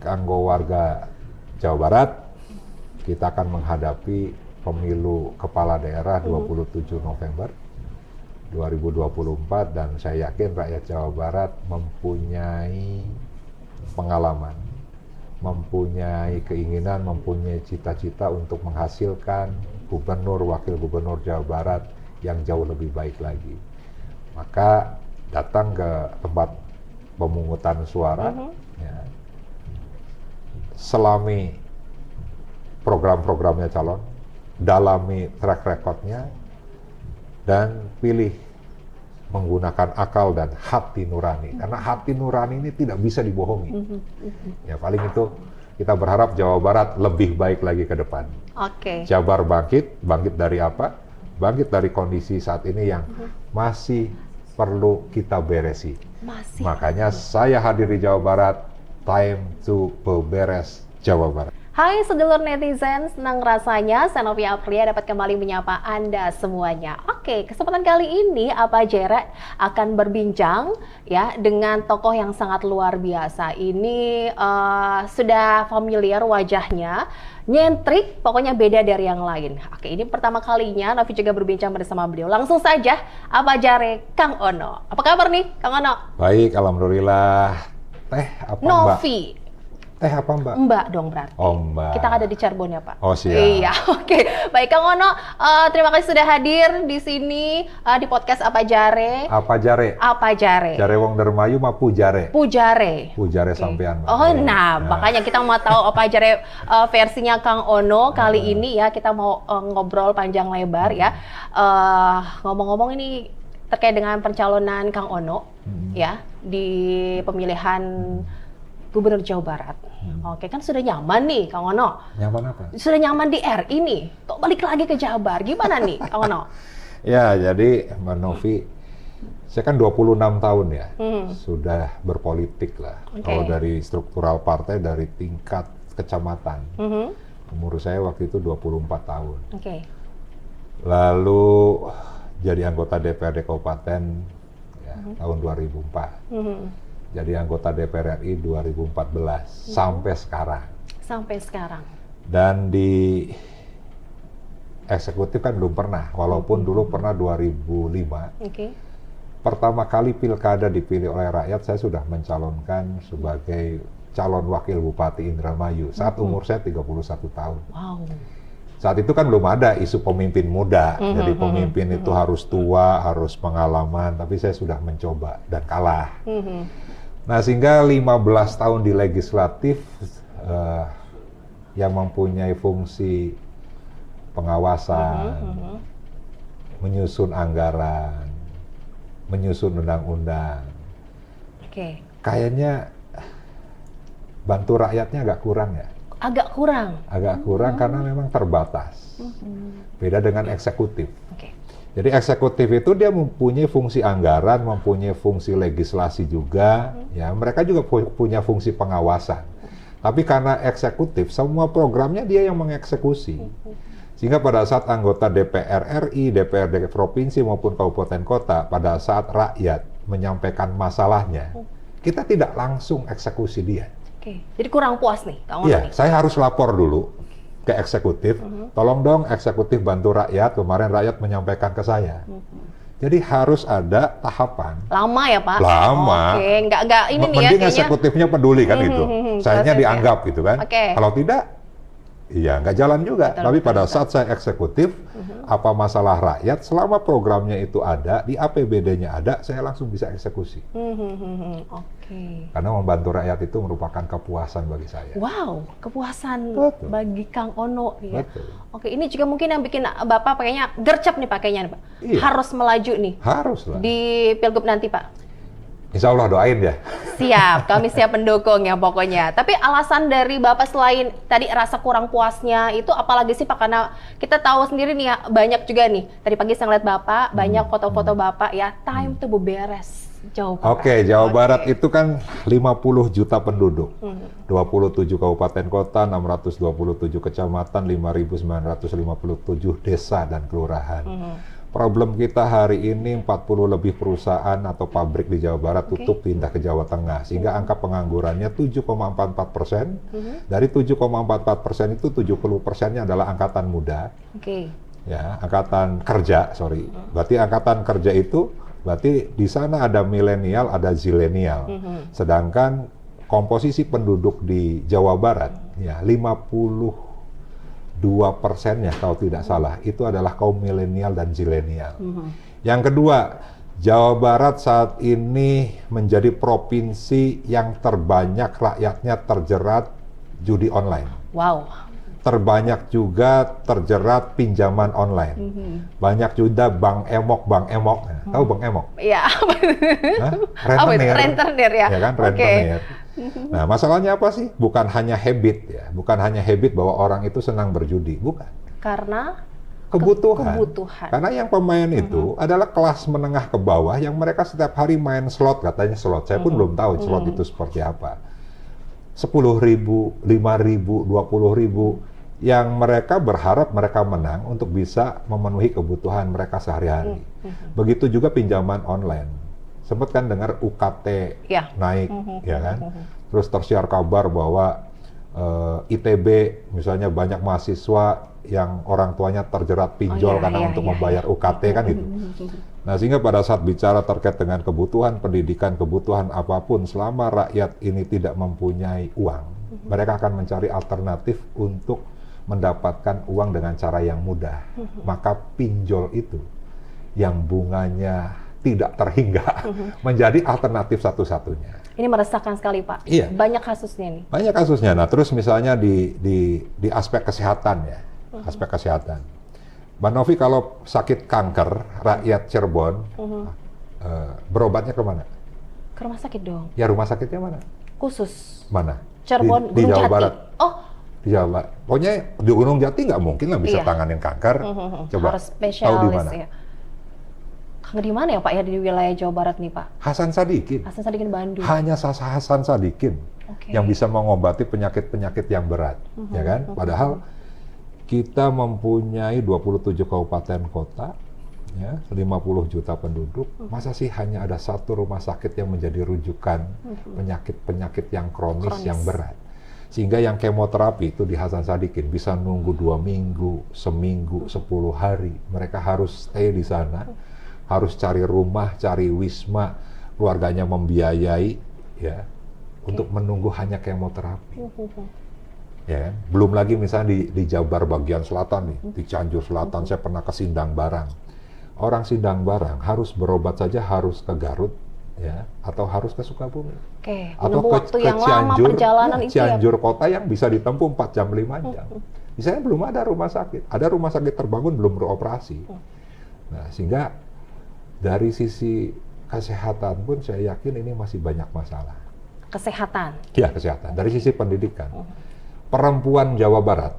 kanggo warga Jawa Barat, kita akan menghadapi pemilu kepala daerah 27 November 2024 dan saya yakin rakyat Jawa Barat mempunyai pengalaman, mempunyai keinginan, mempunyai cita-cita untuk menghasilkan gubernur, wakil gubernur Jawa Barat yang jauh lebih baik lagi. Maka datang ke tempat pemungutan suara, ya, selami program-programnya calon, dalami track recordnya, dan pilih menggunakan akal dan hati nurani. Karena hati nurani ini tidak bisa dibohongi. Ya paling itu kita berharap Jawa Barat lebih baik lagi ke depan. Jabar bangkit dari apa? Bangkit dari kondisi saat ini yang masih perlu kita beresi. Makanya saya hadir di Jawa Barat, time to beberes Jawa Barat. Hai sedulur netizen, senang rasanya saya Novia Aprilia dapat kembali menyapa Anda semuanya. Oke, kesempatan kali ini Apa Jere akan berbincang ya dengan tokoh yang sangat luar biasa. Ini sudah familiar wajahnya, nyentrik, pokoknya beda dari yang lain. Oke, ini pertama kalinya Novi juga berbincang bersama beliau. Langsung saja, Apa Jere Kang Ono. Apa kabar nih, Kang Ono? Baik, alhamdulillah. Teh apa Novi. Mbak? Teh apa Mbak? Mbak dong berarti. Oh Mbak. Kita ada di Cirebon ya Pak? Oh siap. Iya, oke. Baik Kang Ono, terima kasih sudah hadir di sini di podcast Apa Jare. Apa Jare? Apa Jare? Jare wong dermayu mah pujare. Pujare. Pujare sampean Mbak. Oh nah, makanya kita mau tahu Apa Jare versinya Kang Ono kali ini ya. Kita mau ngobrol panjang lebar ya. Ngomong-ngomong ini terkait dengan pencalonan Kang Ono ya di pemilihan Gubernur Jawa Barat. Oke, kan sudah nyaman nih, Kang Ono. Nyaman apa? Sudah nyaman di RI nih. Kok balik lagi ke Jabar? Gimana nih, Kang Ono? Ya, jadi Mbak Novi, saya kan 26 tahun ya, sudah berpolitik lah. Kalau dari struktural partai, dari tingkat kecamatan. Umur saya waktu itu 24 tahun. Lalu jadi anggota DPRD Kabupaten ya, tahun 2004. Jadi anggota DPR RI 2014 sampai sekarang. Sampai sekarang. Dan di eksekutif kan belum pernah, walaupun dulu pernah 2005. Pertama kali pilkada dipilih oleh rakyat, saya sudah mencalonkan sebagai calon wakil Bupati Indramayu saat umur saya 31 tahun. Wow. Saat itu kan belum ada isu pemimpin muda, jadi pemimpin itu harus tua, harus pengalaman, tapi saya sudah mencoba dan kalah. Nah, sehingga 15 tahun di legislatif yang mempunyai fungsi pengawasan, menyusun anggaran, menyusun undang-undang. Kayaknya bantu rakyatnya agak kurang ya. Agak kurang? Agak kurang karena memang terbatas. Beda dengan eksekutif. Jadi eksekutif itu dia mempunyai fungsi anggaran, mempunyai fungsi legislasi juga, ya mereka juga punya fungsi pengawasan. Tapi karena eksekutif, semua programnya dia yang mengeksekusi. Sehingga pada saat anggota DPR RI, DPRD provinsi maupun kabupaten kota, pada saat rakyat menyampaikan masalahnya, kita tidak langsung eksekusi dia. Jadi kurang puas nih, Kang Ono. Iya, saya harus lapor dulu ke eksekutif, tolong dong eksekutif bantu rakyat, kemarin rakyat menyampaikan ke saya. Jadi harus ada tahapan. Lama ya Pak? Lama. Nggak ini nih ya. Mending eksekutifnya peduli kan gitu. Sayanya dianggap gitu kan. Kalau tidak, iya nggak jalan juga. Tapi pada saat saya eksekutif, apa masalah rakyat, selama programnya itu ada, di APBD-nya ada, saya langsung bisa eksekusi. Karena membantu rakyat itu merupakan kepuasan bagi saya. Wow, kepuasan bagi Kang Ono ya. Betul. Ini juga mungkin yang bikin Bapak pakainya gercep nih pakainya nih Pak. Iya. Harus melaju nih. Harus lah. Di Pilgub nanti Pak. Insya Allah doain ya. Siap, kami siap mendukung ya pokoknya. Tapi alasan dari Bapak selain tadi rasa kurang puasnya itu apalagi sih Pak? Karena kita tahu sendiri nih ya, banyak juga nih. Tadi pagi saya ngeliat Bapak, banyak foto-foto Bapak ya. Time to beberes Jawa Barat. Oke, Jawa Barat itu kan 50 juta penduduk. 27 kabupaten kota, 627 kecamatan, 5.957 desa dan kelurahan. Problem kita hari ini 40 lebih perusahaan atau pabrik di Jawa Barat tutup pindah ke Jawa Tengah, sehingga angka penganggurannya 7,44%. Dari 7,44% itu 70%-nya adalah angkatan muda. Ya, angkatan kerja, sorry. Berarti angkatan kerja itu berarti di sana ada milenial, ada zilenial. Sedangkan komposisi penduduk di Jawa Barat, ya 52%-nya kalau tidak salah, itu adalah kaum milenial dan zilenial. Yang kedua, Jawa Barat saat ini menjadi provinsi yang terbanyak rakyatnya terjerat judi online. Wow. Terbanyak juga terjerat pinjaman online. Banyak juga bank emok. Tahu bank emok? Iya. Rentenir. Rentenir ya. Ya kan, rentenir. Nah, masalahnya apa sih? Bukan hanya habit ya. Bukan hanya habit bahwa orang itu senang berjudi. Bukan. Karena kebutuhan. kebutuhan. Karena yang pemain itu adalah kelas menengah ke bawah yang mereka setiap hari main slot, katanya slot. Saya pun belum tahu slot itu seperti apa. 10.000, 5.000, 20.000 yang mereka berharap mereka menang untuk bisa memenuhi kebutuhan mereka sehari-hari. Begitu juga pinjaman online. Sempat kan dengar UKT naik, ya kan? Terus tersiar kabar bahwa ITB misalnya banyak mahasiswa yang orang tuanya terjerat pinjol karena untuk membayar UKT kan itu. Nah, sehingga pada saat bicara terkait dengan kebutuhan pendidikan, kebutuhan apapun, selama rakyat ini tidak mempunyai uang, mereka akan mencari alternatif untuk mendapatkan uang dengan cara yang mudah. Maka pinjol itu yang bunganya tidak terhingga menjadi alternatif satu-satunya. Ini meresahkan sekali, Pak. Iya. Banyak kasusnya nih. Banyak kasusnya. Nah, terus misalnya di aspek kesehatan ya, aspek kesehatan. Mbak Novi kalau sakit kanker, rakyat Cirebon berobatnya kemana? Ke rumah sakit dong. Ya rumah sakitnya mana? Khusus. Mana? Cirebon, di Gunung Jawa Jati. Barat. Oh, Di Jawa Barat. Pokoknya di Gunung Jati nggak mungkin lah bisa tanganin kanker. Coba harus tahu spesialis di mana? ya. Di mana ya Pak ya di wilayah Jawa Barat nih Pak? Hasan Sadikin. Hasan Sadikin Bandung. Hanya Hasan Sadikin yang bisa mengobati penyakit-penyakit yang berat, ya kan? Padahal kita mempunyai 27 kabupaten kota, ya, 50 juta penduduk, masa sih hanya ada satu rumah sakit yang menjadi rujukan penyakit-penyakit yang kronis, yang berat. Sehingga yang kemoterapi itu di Hasan Sadikin bisa nunggu 2 minggu, seminggu, 10 hari. Mereka harus stay di sana, harus cari rumah, cari wisma, keluarganya membiayai, ya, untuk menunggu hanya kemoterapi. Ya, belum lagi misalnya di Jabar bagian selatan nih, di Cianjur Selatan, saya pernah ke Sindang Barang. Orang Sindang Barang harus berobat saja harus ke Garut, ya, atau harus ke Sukabumi. Atau waktu ke yang Cianjur, lama perjalanan ya, itu Cianjur kota yang bisa ditempuh 4 jam 5 jam. Di sana belum ada rumah sakit. Ada rumah sakit terbangun belum beroperasi. Nah, sehingga dari sisi kesehatan pun saya yakin ini masih banyak masalah. Kesehatan. Ya, kesehatan. Dari sisi pendidikan. Perempuan Jawa Barat,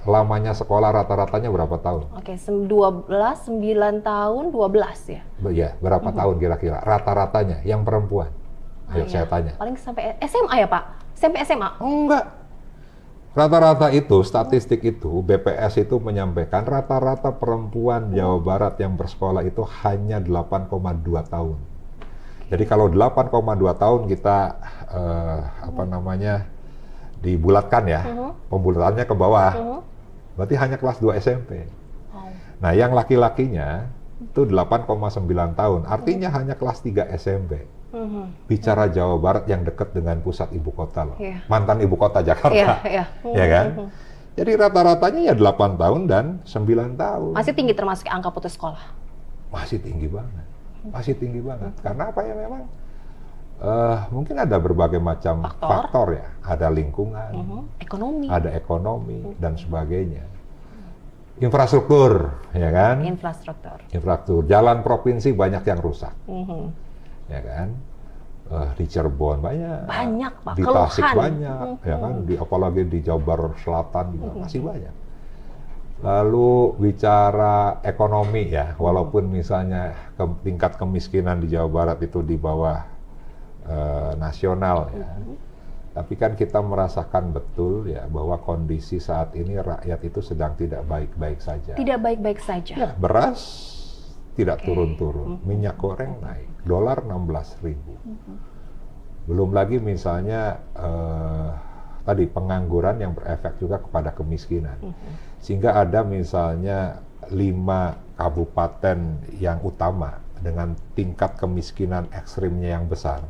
lamanya sekolah rata-ratanya berapa tahun? 9 tahun, 12 ya? Ya, berapa tahun kira-kira? Rata-ratanya, yang perempuan. Ayo saya tanya. Paling sampai SMA ya Pak? Sampai SMA? Enggak. Rata-rata itu, statistik itu, BPS itu menyampaikan rata-rata perempuan Jawa Barat yang bersekolah itu hanya 8,2 tahun. Jadi kalau 8,2 tahun kita, dibulatkan ya, pembulatannya ke bawah, berarti hanya kelas 2 SMP. Nah, yang laki-lakinya itu 8,9 tahun, artinya hanya kelas 3 SMP. Bicara Jawa Barat yang dekat dengan pusat ibu kota loh, mantan ibu kota Jakarta, ya kan? Jadi rata-ratanya ya 8 tahun dan 9 tahun. Masih tinggi termasuk angka putus sekolah? Masih tinggi banget, masih tinggi banget. Karena apa ya memang? Mungkin ada berbagai macam faktor ya, ada lingkungan, ekonomi, ada ekonomi dan sebagainya. Infrastruktur, ya kan? Infrastruktur, jalan provinsi banyak yang rusak, ya kan? Di Cirebon banyak Pak, di Tasik banyak, ya kan? Apalagi di Jabar Selatan juga masih banyak. Lalu bicara ekonomi ya, walaupun misalnya tingkat kemiskinan di Jawa Barat itu di bawah nasional ya, Tapi kan kita merasakan betul ya bahwa kondisi saat ini rakyat itu sedang tidak baik-baik saja. Tidak baik-baik saja. Ya, beras tidak turun-turun, minyak goreng naik, dolar 16.000. Belum lagi misalnya tadi pengangguran yang berefek juga kepada kemiskinan. Sehingga ada misalnya 5 kabupaten yang utama dengan tingkat kemiskinan ekstrimnya yang besar.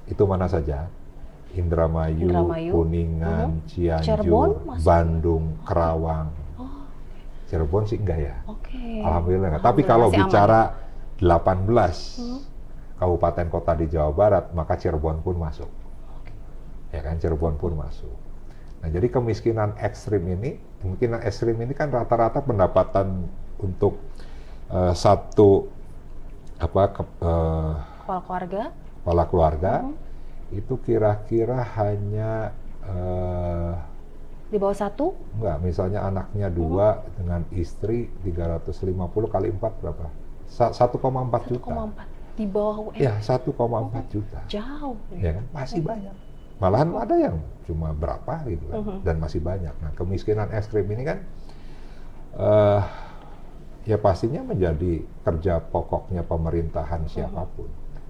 Itu mana saja? Indramayu, Kuningan, Cianjur, Cirebon masuk? Bandung, Kerawang. Cirebon sih enggak ya? Oke. Alhamdulillah enggak. Tapi kalau Masih aman. bicara 18 kabupaten kota di Jawa Barat, maka Cirebon pun masuk. Ya kan, Cirebon pun masuk. Nah, jadi kemiskinan ekstrim ini kan rata-rata pendapatan untuk satu Kepala keluarga. kepala keluarga itu kira-kira hanya Di bawah 1? enggak, misalnya anaknya 2 dengan istri 350 kali 4 berapa? 1,4 juta. 1,4. Di bawah UMR. Ya, 1,4 juta. Jauh. Ya kan, masih banyak. Malahan ada yang cuma berapa gitu kan, dan masih banyak. Nah, kemiskinan ekstrim ini kan ya pastinya menjadi kerja pokoknya pemerintahan siapapun.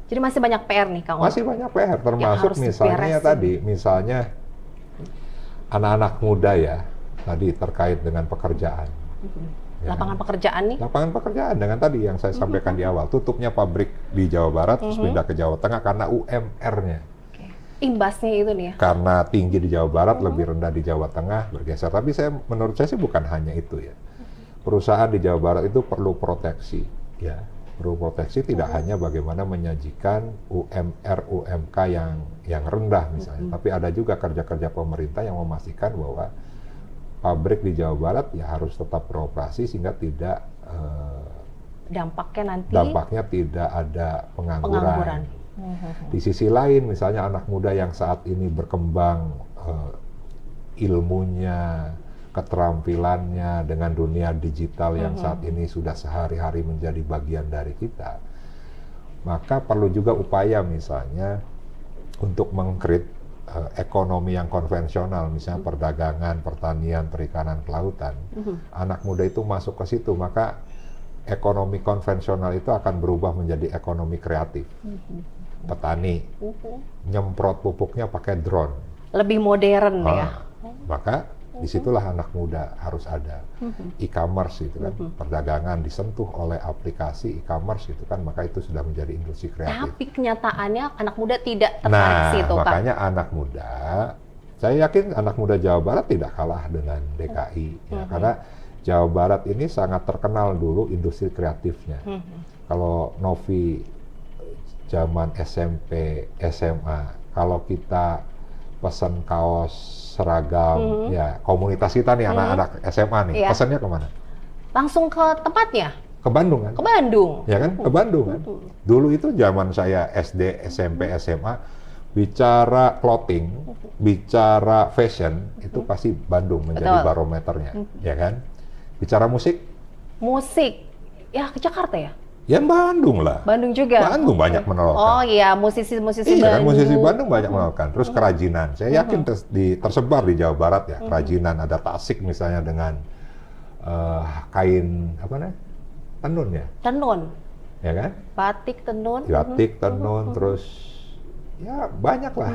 Jadi masih banyak PR nih, Kang. Masih banyak PR, termasuk harus misalnya diberesin. tadi, misalnya anak-anak muda ya, tadi terkait dengan pekerjaan. Ya Lapangan kan? pekerjaan nih. Lapangan pekerjaan dengan tadi yang saya sampaikan di awal, tutupnya pabrik di Jawa Barat, terus pindah ke Jawa Tengah karena UMR-nya. Imbasnya itu nih ya. Karena tinggi di Jawa Barat, lebih rendah di Jawa Tengah, bergeser. Tapi menurut saya sih bukan hanya itu ya. Perusahaan di Jawa Barat itu perlu proteksi, ya. Perlu proteksi tidak hanya bagaimana menyajikan UMR, UMK yang rendah misalnya, tapi ada juga kerja-kerja pemerintah yang memastikan bahwa pabrik di Jawa Barat ya harus tetap beroperasi sehingga tidak dampaknya tidak ada pengangguran. Di sisi lain, misalnya anak muda yang saat ini berkembang ilmunya, keterampilannya dengan dunia digital yang saat ini sudah sehari-hari menjadi bagian dari kita, maka perlu juga upaya misalnya untuk mengkrit ekonomi yang konvensional, misalnya perdagangan, pertanian, perikanan, kelautan. Anak muda itu masuk ke situ, maka ekonomi konvensional itu akan berubah menjadi ekonomi kreatif. Petani nyemprot pupuknya pakai drone. Lebih modern ya. Maka disitulah anak muda harus ada. E-commerce itu kan, perdagangan disentuh oleh aplikasi e-commerce itu kan, maka itu sudah menjadi industri kreatif. Tapi kenyataannya anak muda tidak tertarik situ, Kak. Makanya anak muda, saya yakin anak muda Jawa Barat tidak kalah dengan DKI, ya, karena Jawa Barat ini sangat terkenal dulu industri kreatifnya. Kalau Novi zaman SMP, SMA, kalau kita pesan kaos seragam, ya komunitas kita nih anak-anak SMA nih, Iya. pesannya kemana? Langsung ke tempatnya, Ke Bandung kan? ke Bandung. Ya kan? Ke Bandung kan? Dulu itu zaman saya SD, SMP, SMA, bicara clothing, bicara fashion, itu pasti Bandung menjadi Betul. barometernya, ya kan? Bicara musik, Musik, ya ke Jakarta ya? ya Bandung lah. Bandung juga? Bandung banyak menolakkan. Oh iya, musisi-musisi Iya kan, Bandung. musisi Bandung banyak menolakkan. Terus kerajinan, saya yakin tersebar di Jawa Barat ya, kerajinan. Ada Tasik misalnya dengan kain, apa namanya? Tenun ya, Tenun, ya kan? batik tenun. Batik, tenun, terus ya banyak lah.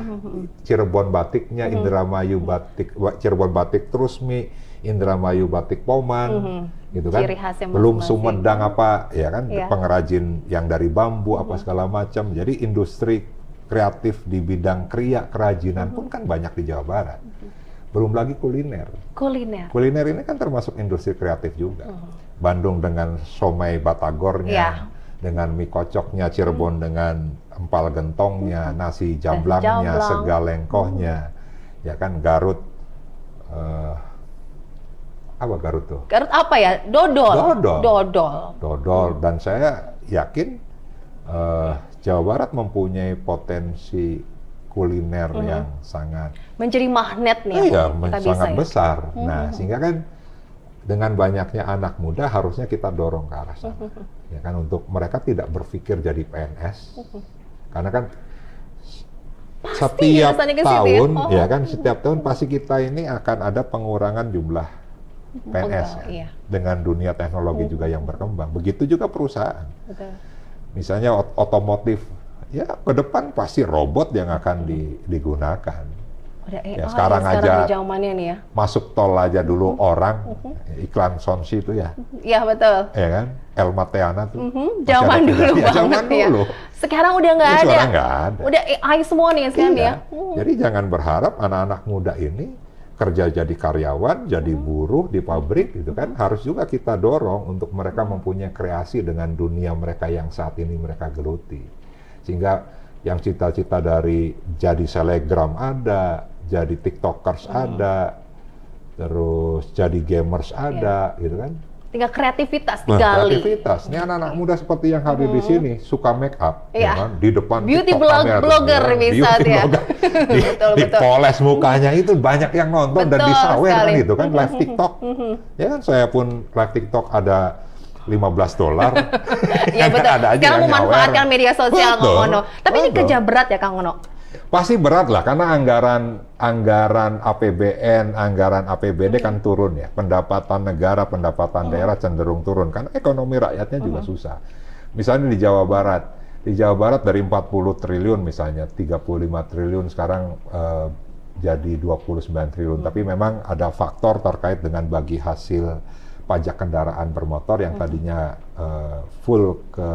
Cirebon batiknya, Indramayu batik, Cirebon batik Trusmi, Indramayu batik Poman, gitu kan. Ciri khasnya Belum masing-masing. Sumedang apa, ya kan, Iya. pengrajin yang dari bambu apa segala macam. Jadi industri kreatif di bidang kriya kerajinan pun kan banyak di Jawa Barat. Belum lagi kuliner. Kuliner. Kuliner ini kan termasuk industri kreatif juga. Bandung dengan somai batagornya, Iya. dengan mie kocoknya, Cirebon dengan empal gentongnya, nasi jamblangnya, jamblang. segalengkohnya, ya kan, Garut. Apa Garut tuh? Garut apa ya? Dodol. Dodol. Dodol. Dodol. Dan saya yakin Jawa Barat mempunyai potensi kuliner yang sangat Menjadi magnet nih iya, kita bisa sangat ya. besar. Nah, sehingga kan dengan banyaknya anak muda harusnya kita dorong ke arah sana. Ya kan, untuk mereka tidak berpikir jadi PNS. Karena kan setiap rasanya ke situ ya? tahun, Oh. ya kan, setiap tahun pasti kita ini akan ada pengurangan jumlah PNS Pegawai, kan, iya. dengan dunia teknologi juga yang berkembang. Begitu juga perusahaan. Betul. Misalnya otomotif, ya ke depan pasti robot yang akan digunakan. Udah Ya, AI sekarang sekarang aja di zamannya nih ya. Masuk tol aja dulu orang, iklan Sonsi itu ya, Iya betul. ya kan, El Mateana tuh. Masih Zaman ada dulu ya, banget zaman ya. dulu. Sekarang udah nggak Ya, ada. sekarang nggak ada. Udah AI semua nih sekarang Iya. ya. Jadi jangan berharap anak-anak muda ini kerja jadi karyawan, jadi buruh di pabrik gitu kan. Harus juga kita dorong untuk mereka mempunyai kreasi dengan dunia mereka yang saat ini mereka geluti. Sehingga yang cita-cita dari jadi selebgram ada, jadi tiktokers ada, terus jadi gamers ada, gitu kan. Tinggal kreativitas Nah, digali. kreativitas. Ini anak-anak muda seperti yang hadir di sini suka make up, Iya. ya kan? Di depan Beauty TikTok kamera, blogger ya kan? bisa Beauty dia. blogger. Betul, betul. Dipoles mukanya itu banyak yang nonton dan Betul disawer kan sekali. itu kan live TikTok. Ya kan saya pun live TikTok ada $15. Iya betul. Ada aja Sekarang yang memanfaatkan nyawer. media sosial Betul, Kang Ono. Tapi ini betul. kerja berat ya Kang Ono. Pasti berat lah karena anggaran APBN, anggaran APBD kan turun ya. Pendapatan negara, pendapatan daerah cenderung turun karena ekonomi rakyatnya juga susah. Misalnya di Jawa Barat dari 40 triliun misalnya 35 triliun sekarang jadi 29 triliun. Tapi memang ada faktor terkait dengan bagi hasil pajak kendaraan bermotor yang tadinya full ke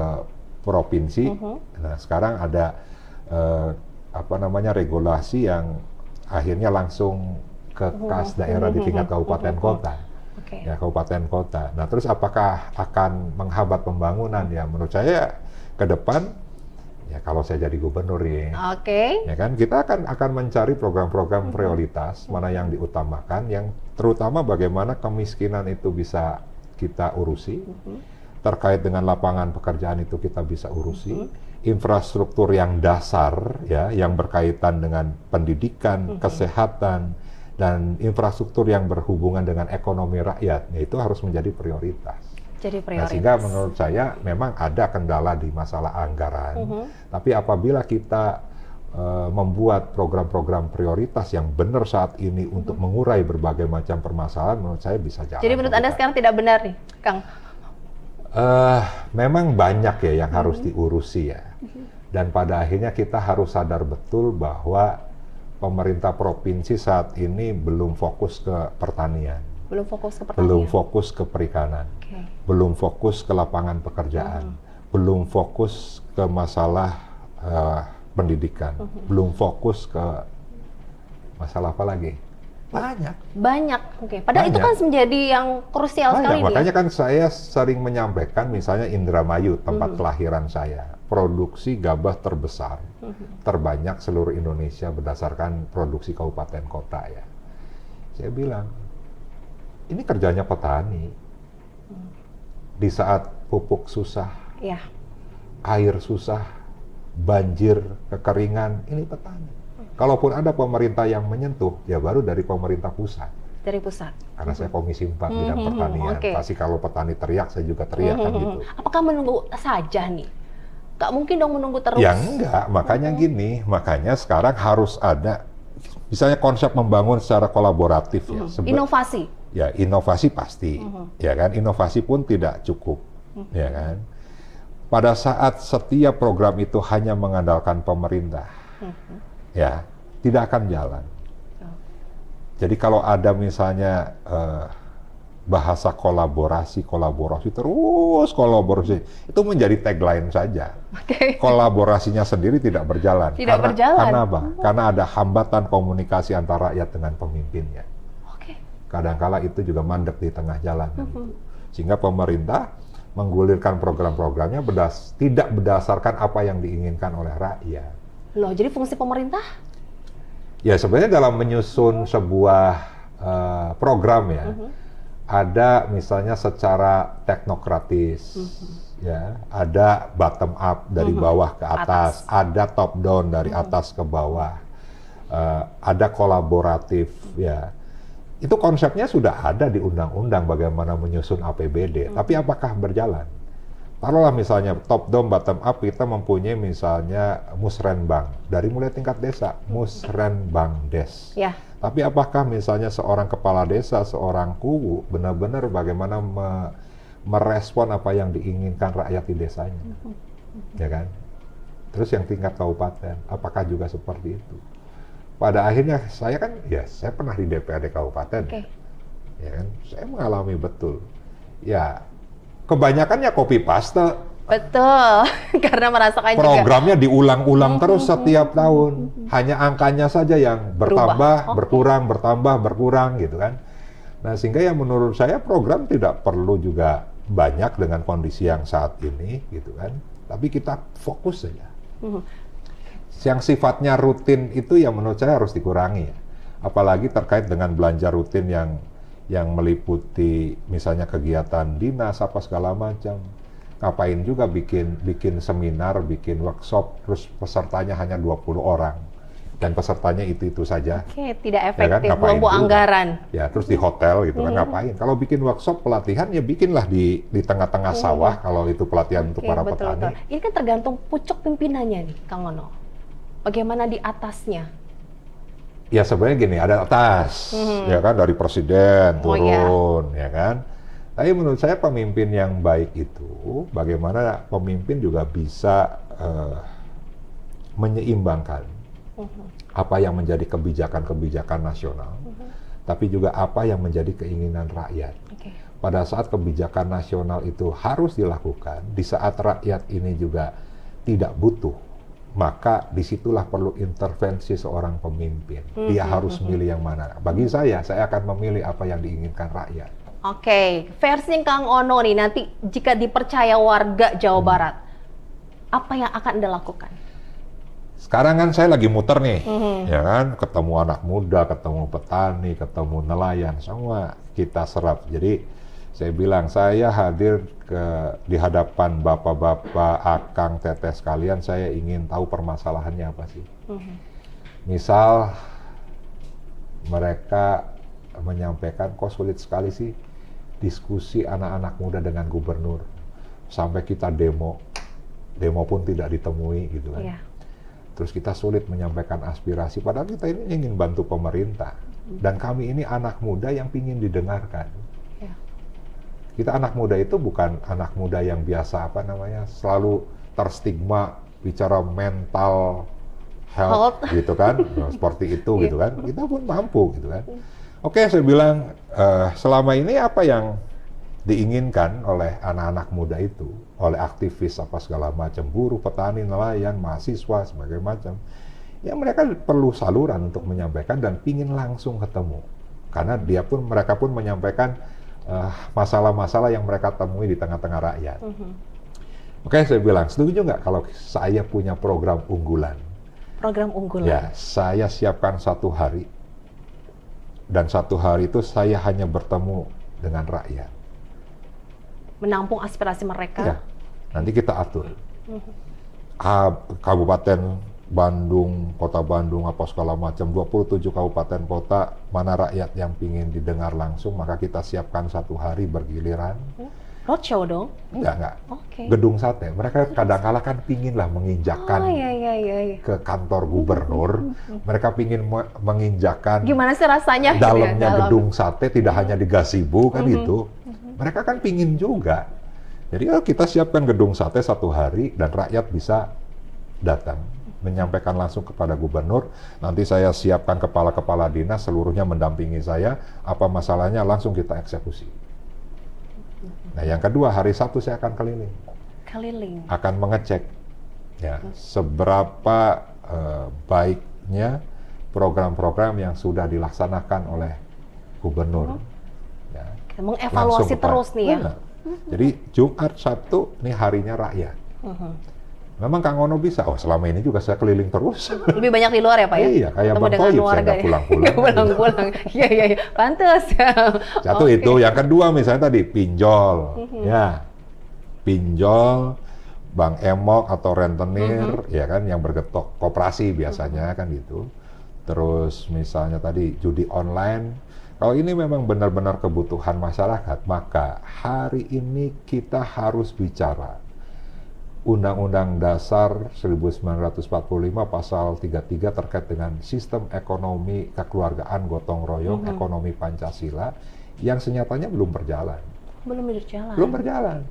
provinsi. Nah, sekarang ada regulasi yang akhirnya langsung ke kas daerah di tingkat kabupaten kota. Oke. Ya, kabupaten kota. Nah, terus apakah akan menghambat pembangunan? Ya, menurut saya ke depan ya kalau saya jadi gubernur ya. Oke. Ya kan kita akan mencari program-program prioritas mana yang diutamakan, yang terutama bagaimana kemiskinan itu bisa kita urusi, terkait dengan lapangan pekerjaan itu kita bisa urusi, infrastruktur yang dasar ya yang berkaitan dengan pendidikan, kesehatan dan infrastruktur yang berhubungan dengan ekonomi rakyat, ya itu harus menjadi prioritas. Jadi Nah, prioritas. sehingga menurut saya memang ada kendala di masalah anggaran, tapi apabila kita membuat program-program prioritas yang benar saat ini untuk mengurai berbagai macam permasalahan, menurut saya bisa jalan. Jadi menurut Anda sekarang tidak benar nih, Kang? Memang banyak ya yang harus diurusi ya, dan pada akhirnya kita harus sadar betul bahwa pemerintah provinsi saat ini belum fokus ke pertanian. Belum fokus ke pertanian. Belum fokus ke perikanan, Oke. belum fokus ke lapangan pekerjaan, belum fokus ke masalah pendidikan, belum fokus ke masalah apa lagi? Banyak. Oke. Padahal itu kan menjadi yang krusial sekali nih. Makanya kan saya sering menyampaikan misalnya Indramayu, tempat kelahiran saya, produksi gabah terbesar, terbanyak seluruh Indonesia berdasarkan produksi kabupaten kota ya. Saya bilang, ini kerjanya petani. Di saat pupuk susah, Iya. air susah, banjir, kekeringan, ini petani. Kalaupun ada pemerintah yang menyentuh, ya baru dari pemerintah pusat. Dari pusat. Karena saya Komisi 4 bidang pertanian. Oke. Pasti kalau petani teriak, saya juga teriak kan gitu. Apakah menunggu saja nih? Gak mungkin dong menunggu terus. Ya enggak, makanya gini, makanya sekarang harus ada, misalnya konsep membangun secara kolaboratif ya. Inovasi. Ya inovasi pasti, ya kan. Inovasi pun tidak cukup, ya kan. Pada saat setiap program itu hanya mengandalkan pemerintah, ya tidak akan jalan. Jadi kalau ada misalnya bahasa kolaborasi terus kolaborasi, itu menjadi tagline saja. Oke. Kolaborasinya sendiri tidak berjalan. Tidak berjalan. Karena apa? Karena ada hambatan komunikasi antara rakyat dengan pemimpinnya. Oke. Kadangkala itu juga mandek di tengah jalan. Gitu. Sehingga pemerintah menggulirkan program-programnya tidak berdasarkan apa yang diinginkan oleh rakyat. Loh, jadi fungsi pemerintah? Ya sebenarnya dalam menyusun sebuah program ya, ada misalnya secara teknokratis, ya, ada bottom up dari bawah ke atas, ada top down dari atas ke bawah, ada kolaboratif, ya. Itu konsepnya sudah ada di undang-undang bagaimana menyusun APBD, tapi apakah berjalan? taruhlah misalnya top down, bottom up, kita mempunyai misalnya musrenbang, dari mulai tingkat desa, musrenbangdes. Ya. Tapi apakah misalnya seorang kepala desa, seorang kuwu, benar-benar bagaimana merespon apa yang diinginkan rakyat di desanya? Ya kan? Terus yang tingkat kabupaten, apakah juga seperti itu? Pada akhirnya saya kan, ya saya pernah di DPRD kabupaten, ya kan? Saya mengalami betul. Ya, kebanyakannya copy paste. Betul, karena merasakan programnya diulang-ulang terus setiap tahun. Hanya angkanya saja yang bertambah, berkurang, bertambah, berkurang gitu kan. Nah, sehingga yang menurut saya program tidak perlu juga banyak dengan kondisi yang saat ini gitu kan. Tapi kita fokus saja. Yang sifatnya rutin itu yang menurut saya harus dikurangi ya. Apalagi terkait dengan belanja rutin yang meliputi misalnya kegiatan dinas apa segala macam. Ngapain juga bikin seminar, bikin workshop, terus pesertanya hanya 20 orang. Dan pesertanya itu saja. Oke, tidak Ya efektif, kan? buang-buang anggaran. Ya, terus di hotel gitu kan, ngapain? Kalau bikin workshop pelatihan, ya bikinlah di tengah-tengah sawah, kalau itu pelatihan untuk para betul, petani. betul. Ini kan tergantung pucuk pimpinannya nih, Kang Ono. Bagaimana di atasnya? Ya sebenarnya gini, ada atas, ya kan, dari presiden turun, ya kan. Tapi menurut saya pemimpin yang baik itu, bagaimana pemimpin juga bisa menyeimbangkan apa yang menjadi kebijakan-kebijakan nasional, tapi juga apa yang menjadi keinginan rakyat. Pada saat kebijakan nasional itu harus dilakukan, di saat rakyat ini juga tidak butuh, maka disitulah perlu intervensi seorang pemimpin. Dia harus milih yang mana. Bagi saya akan memilih apa yang diinginkan rakyat. Oke, versi Kang Ono nih, nanti jika dipercaya warga Jawa Barat, apa yang akan Anda lakukan? Sekarang kan saya lagi muter nih, ya kan, ketemu anak muda, ketemu petani, ketemu nelayan, semua kita serap. Jadi saya bilang, saya hadir di hadapan bapak-bapak, akang, teteh sekalian, saya ingin tahu permasalahannya apa sih. Misal mereka menyampaikan, kok sulit sekali sih diskusi anak-anak muda dengan gubernur, sampai kita demo pun tidak ditemui gitu kan. Terus kita sulit menyampaikan aspirasi, padahal kita ini ingin bantu pemerintah, dan kami ini anak muda yang ingin didengarkan. Kita anak muda itu bukan anak muda yang biasa selalu terstigma bicara mental health gitu kan, seperti itu gitu kan. Kita pun mampu gitu kan. Oke, saya bilang selama ini apa yang diinginkan oleh anak-anak muda itu, oleh aktivis apa segala macam, buruh, petani, nelayan, mahasiswa, sebagainya macam, ya mereka perlu saluran untuk menyampaikan dan pingin langsung ketemu, karena mereka pun menyampaikan masalah-masalah yang mereka temui di tengah-tengah rakyat. Oke, saya bilang, setuju nggak kalau saya punya program unggulan? Program unggulan? Ya, saya siapkan 1 hari. Dan 1 hari itu saya hanya bertemu dengan rakyat. Menampung aspirasi mereka? Ya, nanti kita atur. Kabupaten Bandung, Kota Bandung, apa segala macam, 27 kabupaten kota, mana rakyat yang ingin didengar langsung, maka kita siapkan 1 hari bergiliran. Roadshow dong? Enggak. Gedung sate. Mereka kadang-kala kan pinginlah menginjakan ke kantor gubernur. Mereka pingin menginjakan. Gimana sih rasanya? Dalamnya gedung sate, tidak hanya di gazebo kan gitu. Mereka kan pingin juga. Jadi kita siapkan gedung sate 1 hari dan rakyat bisa datang. Menyampaikan langsung kepada gubernur. Nanti saya siapkan kepala-kepala dinas, seluruhnya mendampingi saya. Apa masalahnya langsung kita eksekusi. Nah, yang kedua, hari Sabtu saya akan keliling. Akan mengecek ya seberapa baiknya program-program yang sudah dilaksanakan oleh gubernur. Ya. Mengevaluasi terus nih ya. Jadi Jumat, Sabtu, ini harinya rakyat. Memang Kang Ono bisa, selama ini juga saya keliling terus. Lebih banyak di luar ya Pak ya? Iya, kayak Bang Toyib, saya nggak pulang-pulang. Pulang-pulang, iya, pantes. Satu itu, yang kedua misalnya tadi, pinjol. Ya, pinjol, Bank Emok atau rentenir, ya kan, yang bergetok koperasi biasanya kan gitu. Terus misalnya tadi, judi online. Kalau ini memang benar-benar kebutuhan masyarakat, maka hari ini kita harus bicara Undang-Undang Dasar 1945 pasal 33 terkait dengan sistem ekonomi kekeluargaan gotong royong ekonomi Pancasila yang senyatanya belum berjalan. Belum berjalan.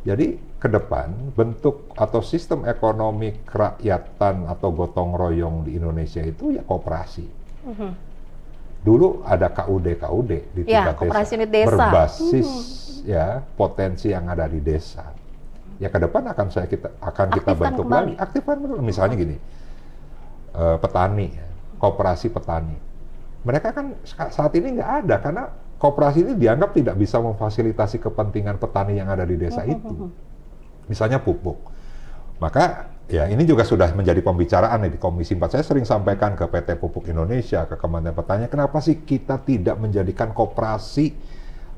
Jadi ke depan bentuk atau sistem ekonomi kerakyatan atau gotong royong di Indonesia itu ya koperasi. Dulu ada KUD di tingkat koperasi desa, unit desa. berbasis ya potensi yang ada di desa. Ya ke depan akan kita Aktifkan bentuk kembali. lagi, aktifkan kembali. Misalnya gini, petani, koperasi petani. Mereka kan saat ini nggak ada karena koperasi ini dianggap tidak bisa memfasilitasi kepentingan petani yang ada di desa itu. Misalnya pupuk. Maka ya ini juga sudah menjadi pembicaraan di Komisi 4. Saya sering sampaikan ke PT Pupuk Indonesia, ke Kementerian Pertanian, kenapa sih kita tidak menjadikan koperasi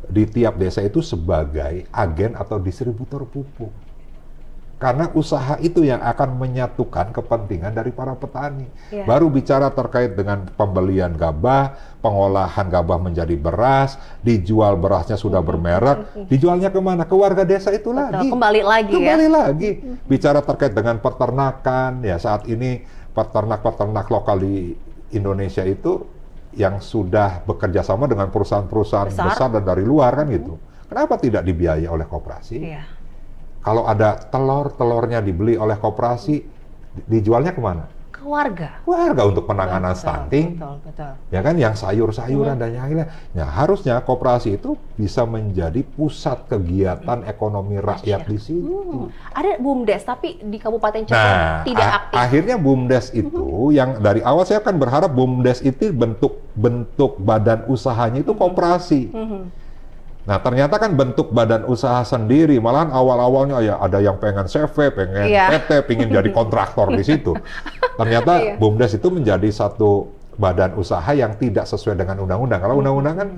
di tiap desa itu sebagai agen atau distributor pupuk? Karena usaha itu yang akan menyatukan kepentingan dari para petani. Baru bicara terkait dengan pembelian gabah, pengolahan gabah menjadi beras, dijual berasnya sudah bermerek, dijualnya kemana? Ke warga desa itu lagi. Kembali lagi. Bicara terkait dengan peternakan, ya saat ini peternak-peternak lokal di Indonesia itu yang sudah bekerja sama dengan perusahaan-perusahaan besar dan dari luar kan gitu. Kenapa tidak dibiayai oleh koperasi? Kalau ada telurnya dibeli oleh koperasi, dijualnya kemana? Ke warga. Warga untuk penanganan stunting. Betul. Ya kan, yang sayur-sayuran dan yang lainnya. Ya, harusnya koperasi itu bisa menjadi pusat kegiatan ekonomi rakyat di situ. Ada BUMDes, tapi di Kabupaten Cirebon tidak aktif. Akhirnya BUMDes itu yang dari awal saya kan berharap BUMDes itu bentuk badan usahanya itu koperasi. Nah ternyata kan bentuk badan usaha sendiri, malahan awal-awalnya ya ada yang pengen CV, pengen PT, pengen jadi kontraktor di situ. Ternyata BUMDes itu menjadi satu badan usaha yang tidak sesuai dengan undang-undang. Kalau undang-undang kan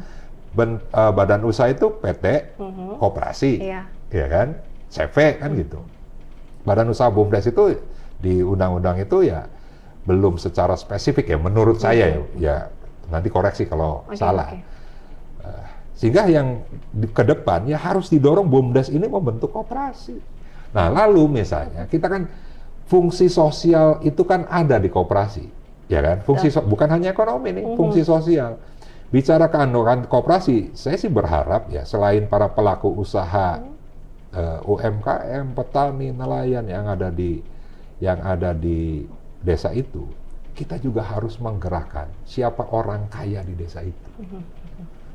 badan usaha itu PT, koperasi, ya kan, CV kan gitu. Badan usaha BUMDes itu di undang-undang itu ya belum secara spesifik ya menurut saya ya nanti koreksi kalau salah. Sehingga yang ke depan ya harus didorong BUMDes ini membentuk koperasi. Nah lalu misalnya kita kan fungsi sosial itu kan ada di koperasi, ya kan? Bukan hanya ekonomi nih, fungsi sosial. Bicara keandalan koperasi, saya sih berharap ya selain para pelaku usaha UMKM, petani, nelayan yang ada di desa itu, kita juga harus menggerakkan siapa orang kaya di desa itu.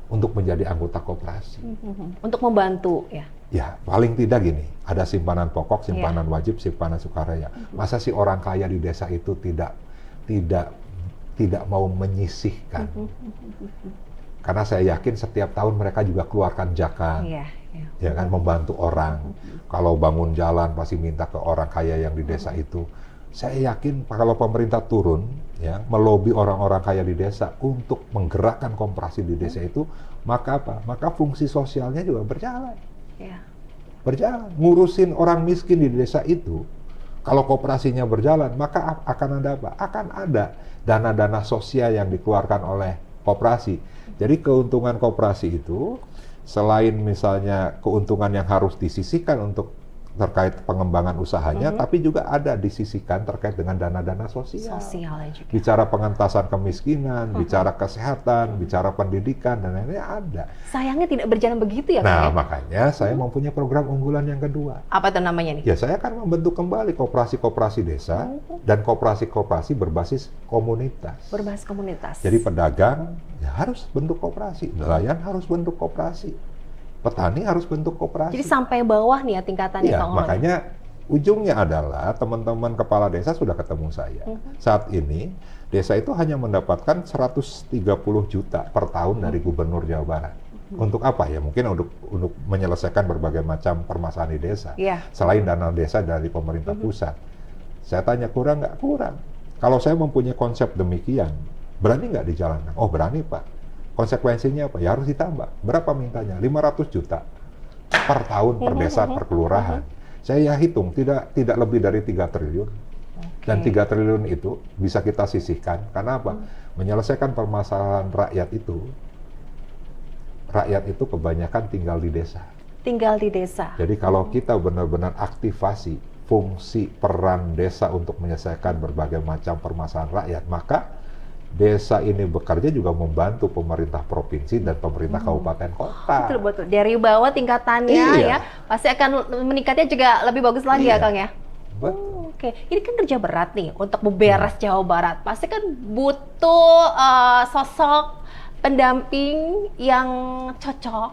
Untuk menjadi anggota koperasi. Untuk membantu ya. Ya, paling tidak gini, ada simpanan pokok, simpanan wajib, simpanan sukaraya. Masa sih orang kaya di desa itu tidak mau menyisihkan? Karena saya yakin setiap tahun mereka juga keluarkan zakat. Ya kan, membantu orang. Kalau bangun jalan pasti minta ke orang kaya yang di desa itu. Saya yakin kalau pemerintah turun, ya, melobi orang-orang kaya di desa untuk menggerakkan koperasi di desa itu, maka apa? Maka fungsi sosialnya juga berjalan. Berjalan. Ngurusin orang miskin di desa itu, kalau koperasinya berjalan, maka akan ada apa? Akan ada dana-dana sosial yang dikeluarkan oleh koperasi. Jadi keuntungan koperasi itu, selain misalnya keuntungan yang harus disisihkan untuk terkait pengembangan usahanya, tapi juga ada disisihkan terkait dengan dana-dana sosial. Juga. Bicara pengentasan kemiskinan, bicara kesehatan, bicara pendidikan, dan lainnya ada. Sayangnya tidak berjalan begitu ya, Nah, makanya saya mempunyai program unggulan yang kedua. Apa itu namanya nih? Ya, saya akan membentuk kembali koperasi-koperasi desa dan koperasi-koperasi berbasis komunitas. Berbasis komunitas. Jadi pedagang ya harus bentuk koperasi, nelayan harus bentuk koperasi. Petani harus bentuk koperasi. Jadi sampai bawah nih ya tingkatannya. Iya, makanya ujungnya adalah teman-teman kepala desa sudah ketemu saya. Saat ini desa itu hanya mendapatkan 130 juta per tahun dari Gubernur Jawa Barat. Untuk apa ya? Mungkin untuk menyelesaikan berbagai macam permasalahan di desa. Selain dana desa dari pemerintah pusat. Saya tanya kurang nggak? Kurang. Kalau saya mempunyai konsep demikian, berani nggak dijalankan? Oh berani Pak. Konsekuensinya apa? Ya harus ditambah. Berapa mintanya? 500 juta per tahun, per desa, per kelurahan. Saya hitung tidak lebih dari 3 triliun. Dan 3 triliun itu bisa kita sisihkan. Karena apa? Menyelesaikan permasalahan rakyat itu kebanyakan tinggal di desa. Tinggal di desa. Jadi kalau kita benar-benar aktivasi fungsi peran desa untuk menyelesaikan berbagai macam permasalahan rakyat, maka desa ini bekerja juga membantu pemerintah provinsi dan pemerintah kabupaten kota. Betul. Dari bawah tingkatannya ya, pasti akan meningkatnya juga lebih bagus lagi ya, Kang ya. Oke. Ini kan kerja berat nih untuk memberes Jawa Barat. Pasti kan butuh sosok pendamping yang cocok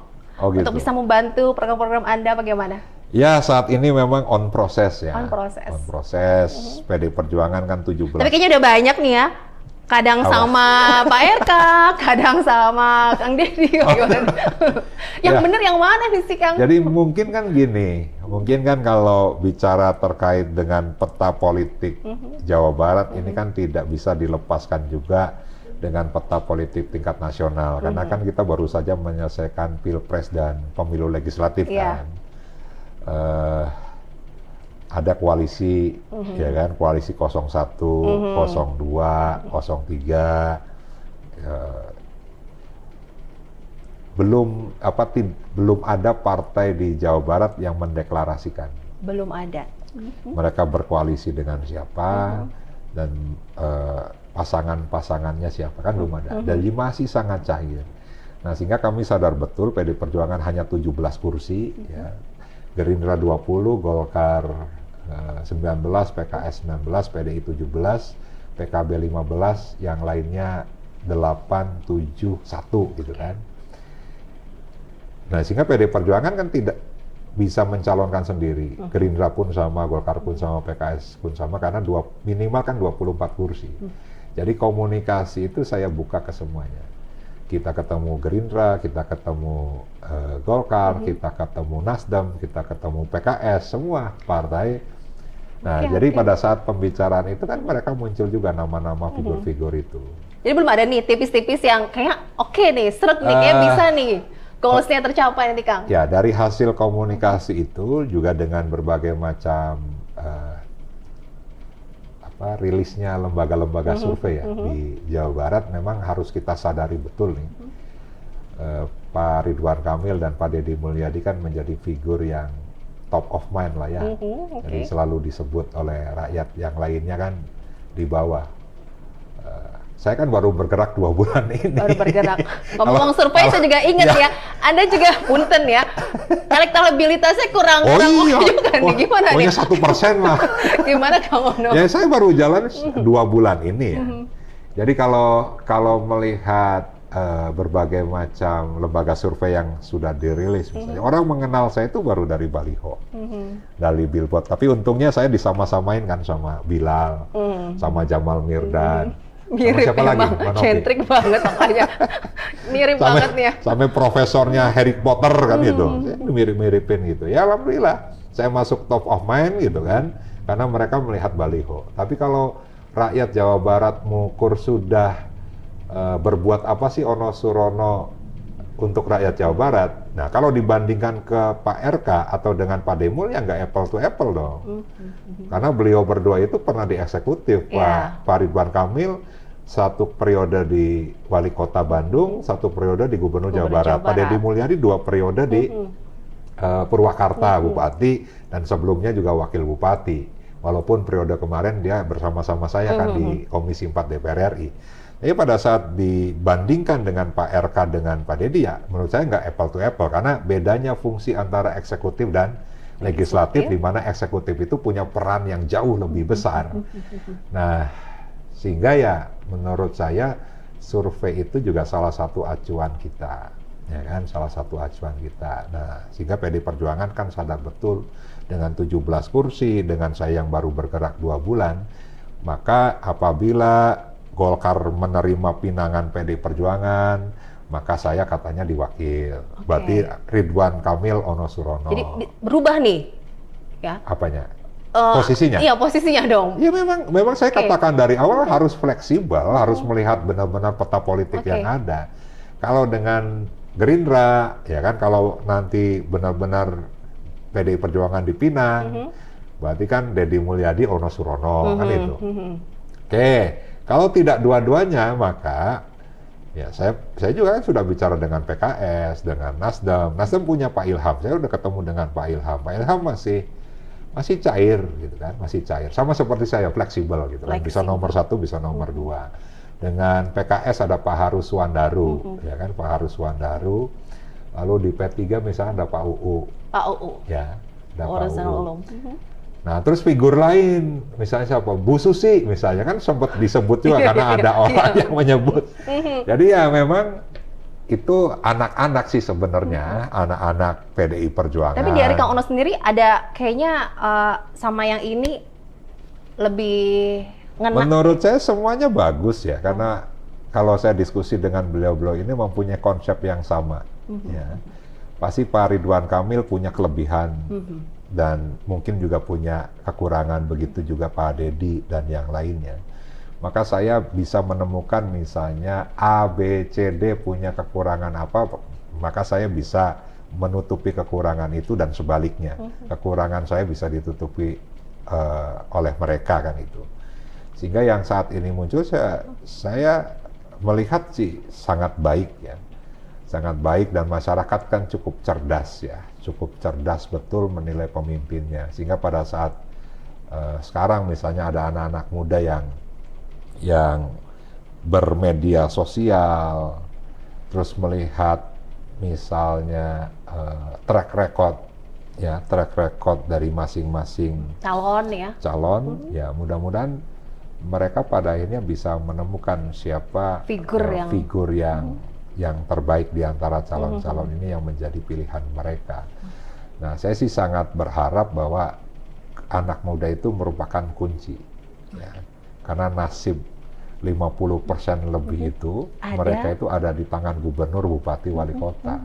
untuk bisa membantu program-program Anda bagaimana? Ya, saat ini memang on proses ya. On proses. On proses. PD Perjuangan kan 17. Tapi kayaknya udah banyak nih ya. Kadang sama Pak RK, kadang sama Kang Deddy. Yang bener yang mana nih sih, Kang? Jadi mungkin kan gini, mungkin kan kalau bicara terkait dengan peta politik Jawa Barat ini kan tidak bisa dilepaskan juga dengan peta politik tingkat nasional. Karena kan kita baru saja menyelesaikan Pilpres dan pemilu legislatif kan. Ada koalisi, ya kan, koalisi 01, 02, 03, belum ada partai di Jawa Barat yang mendeklarasikan. Belum ada. Mereka berkoalisi dengan siapa dan pasangan-pasangannya siapa kan belum ada. Dan masih sangat cair. Nah, sehingga kami sadar betul PD Perjuangan hanya 17 kursi, ya. Gerindra 20, Golkar 19, PKS 19, PDI 17, PKB 15, yang lainnya 8, 7, 1 gitu kan. Nah, sehingga PD Perjuangan kan tidak bisa mencalonkan sendiri. Gerindra pun sama, Golkar pun sama, PKS pun sama, karena minimal kan 24 kursi. Jadi komunikasi itu saya buka ke semuanya. Kita ketemu Gerindra, kita ketemu Golkar, kita ketemu Nasdem, kita ketemu PKS, semua partai. Nah, jadi pada saat pembicaraan itu kan mereka muncul juga nama-nama figur-figur itu. Jadi belum ada nih tipis-tipis yang kayak oke nih, seret nih, kayak bisa nih, goalsnya tercapai nanti, Kang. Ya, dari hasil komunikasi itu juga dengan berbagai macam rilisnya lembaga-lembaga survei ya di Jawa Barat, memang harus kita sadari betul nih. Pak Ridwan Kamil dan Pak Deddy Mulyadi kan menjadi figur yang top of mind lah ya. Jadi selalu disebut oleh rakyat, yang lainnya kan di bawah. Saya kan baru bergerak 2 bulan ini. Baru bergerak. Ngomong survei saya juga ingat ya. Anda juga punten ya. Elektabilitasnya kurang juga nih. Gimana nih? Pokoknya 1% lah. Gimana Kang Ono? Ya, saya baru jalan 2 bulan ini ya. Jadi kalau melihat berbagai macam lembaga survei yang sudah dirilis, misalnya orang mengenal saya itu baru dari baliho, dari billboard. Tapi untungnya saya disama-samain kan sama Bilal, sama Jamal Mirdad. Mirip siapa lagi? Sentrik banget makanya. Mirip banget nih ya. Sampai profesornya Harry Potter kan gitu. Mirip-miripin gitu. Ya alhamdulillah saya masuk top of mind gitu kan. Karena mereka melihat baliho. Tapi kalau rakyat Jawa Barat mengukur sudah berbuat apa sih Ono Surono untuk rakyat Jawa Barat. Nah, kalau dibandingkan ke Pak RK atau dengan Pak Demul, ya nggak apple to apple dong. Karena beliau berdua itu pernah di eksekutif. Pak Ridwan Kamil 1 periode di Wali Kota Bandung, 1 periode di Gubernur Jawa Barat. Pak Deddy Mulyadi 2 periode di Purwakarta, Bupati, dan sebelumnya juga Wakil Bupati. Walaupun periode kemarin dia bersama-sama saya kan di Komisi 4 DPR RI. Jadi pada saat dibandingkan dengan Pak RK dengan Pak Deddy, ya menurut saya nggak apple to apple, karena bedanya fungsi antara eksekutif dan legislatif, di mana eksekutif itu punya peran yang jauh lebih besar. Nah, sehingga ya menurut saya survei itu juga salah satu acuan kita, ya kan, salah satu acuan kita. Nah, sehingga PD Perjuangan kan sadar betul dengan 17 kursi, dengan saya yang baru bergerak 2 bulan, maka apabila Golkar menerima pinangan PD Perjuangan, maka saya katanya diwakil. Berarti Ridwan Kamil Ono Surono. Jadi berubah nih, ya? Apanya? Posisinya? Iya, posisinya dong. Ya memang saya katakan dari awal harus fleksibel, harus melihat benar-benar peta politik yang ada. Kalau dengan Gerindra, ya kan, kalau nanti benar-benar PDI Perjuangan dipinang, berarti kan Deddy Mulyadi Ono Surono, kan itu. Oke, kalau tidak dua-duanya, maka ya saya juga kan sudah bicara dengan PKS, dengan Nasdem. Nasdem punya Pak Ilham, saya udah ketemu dengan Pak Ilham. Pak Ilham masih masih cair gitu kan, masih cair. Sama seperti saya, fleksibel gitu kan. Bisa nomor 1, bisa nomor 2. Dengan PKS ada Pak Haru Suwandaru, ya kan, Pak Haru Suwandaru. Lalu di P3 misalnya ada Pak UU. Pak UU. Ya, ada Pak Urusan UU. ulum. Nah, terus figur lain, misalnya siapa? Bu Susi misalnya, kan sempat disebut juga karena ada orang yang menyebut. Jadi ya memang itu anak-anak sih sebenarnya, anak-anak PDI Perjuangan. Tapi dari Kang Ono sendiri ada kayaknya sama yang ini lebih ngena. Menurut saya semuanya bagus ya, karena kalau saya diskusi dengan beliau-beliau ini mempunyai konsep yang sama. Ya. Pasti Pak Ridwan Kamil punya kelebihan dan mungkin juga punya kekurangan, begitu juga Pak Dedi dan yang lainnya. Maka saya bisa menemukan misalnya A, B, C, D punya kekurangan apa, maka saya bisa menutupi kekurangan itu dan sebaliknya. Kekurangan saya bisa ditutupi oleh mereka kan itu. Sehingga yang saat ini muncul saya melihat sih sangat baik ya. Sangat baik dan masyarakat kan cukup cerdas ya. Cukup cerdas betul menilai pemimpinnya. Sehingga pada saat sekarang misalnya ada anak-anak muda yang bermedia sosial, terus melihat misalnya track record dari masing-masing calon, ya mudah-mudahan mereka pada akhirnya bisa menemukan siapa figur yang terbaik di antara calon-calon ini yang menjadi pilihan mereka. Nah, saya sih sangat berharap bahwa anak muda itu merupakan kunci, ya. Karena nasib 50% lebih itu mereka itu ada di tangan gubernur, bupati, wali kota.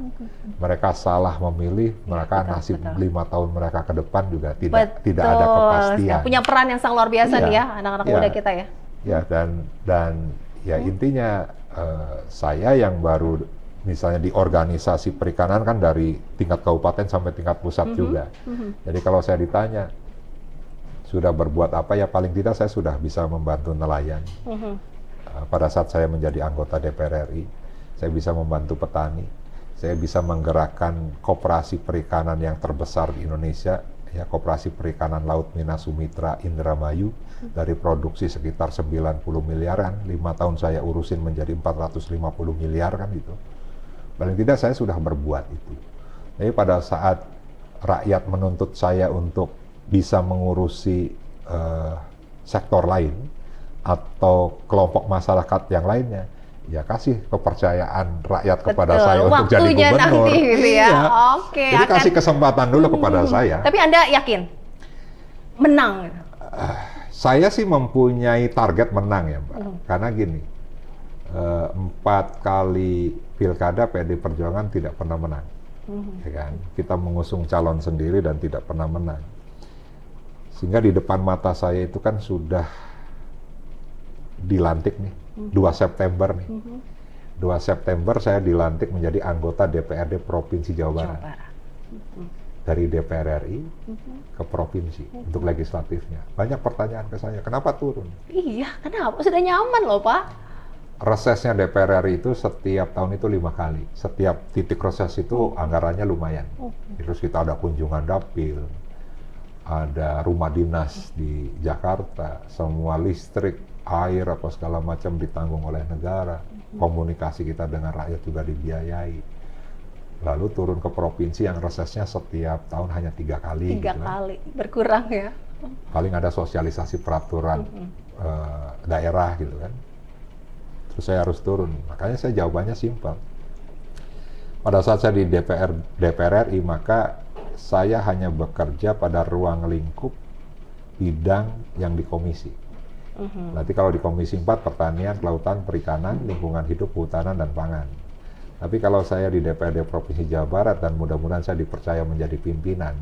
Mereka salah memilih, maka nasib 5 tahun mereka ke depan juga tidak ada kepastian. Punya peran yang sangat luar biasa nih ya anak-anak muda kita ya. Ya, dan ya intinya saya yang baru misalnya di organisasi perikanan kan dari tingkat kabupaten sampai tingkat pusat juga. Jadi kalau saya ditanya sudah berbuat apa, ya paling tidak saya sudah bisa membantu nelayan. Pada saat saya menjadi anggota DPR RI, saya bisa membantu petani, saya bisa menggerakkan koperasi perikanan yang terbesar di Indonesia, ya Koperasi Perikanan Laut Mina Sumitra Indramayu, dari produksi sekitar 90 miliaran, 5 tahun saya urusin menjadi 450 miliar kan itu. Paling tidak saya sudah berbuat itu. Jadi pada saat rakyat menuntut saya untuk bisa mengurusi sektor lain atau kelompok masyarakat yang lainnya, ya kasih kepercayaan rakyat kepada saya untuk jadi gubernur. Nanti, gitu ya. Iya. Oke, Jadi kasih kesempatan dulu kepada saya. Tapi Anda yakin menang? Saya sih mempunyai target menang ya, Mbak. Karena gini, 4 kali pilkada PDI Perjuangan tidak pernah menang. Ya kan? Kita mengusung calon sendiri dan tidak pernah menang. Sehingga di depan mata saya itu kan sudah dilantik nih, 2 September nih. 2 September saya dilantik menjadi anggota DPRD Provinsi Jawa Barat. Dari DPR RI ke provinsi untuk legislatifnya. Banyak pertanyaan ke saya, kenapa turun? Iya, kenapa? Sudah nyaman loh Pak. Resesnya DPR RI itu setiap tahun itu 5 kali. Setiap titik reses itu anggarannya lumayan. Terus kita ada kunjungan dapil, ada rumah dinas di Jakarta, semua listrik, air, apa segala macam ditanggung oleh negara. Komunikasi kita dengan rakyat juga dibiayai. Lalu turun ke provinsi yang resesnya setiap tahun hanya 3 kali. 3 kali, berkurang ya. Paling ada sosialisasi peraturan daerah gitu kan. Terus saya harus turun. Makanya saya jawabannya simpel. Pada saat saya di DPR RI, maka saya hanya bekerja pada ruang lingkup bidang yang di komisi. Nanti kalau di komisi 4, pertanian, kelautan, perikanan, lingkungan hidup, kehutanan, dan pangan. Tapi kalau saya di DPRD Provinsi Jawa Barat dan mudah-mudahan saya dipercaya menjadi pimpinan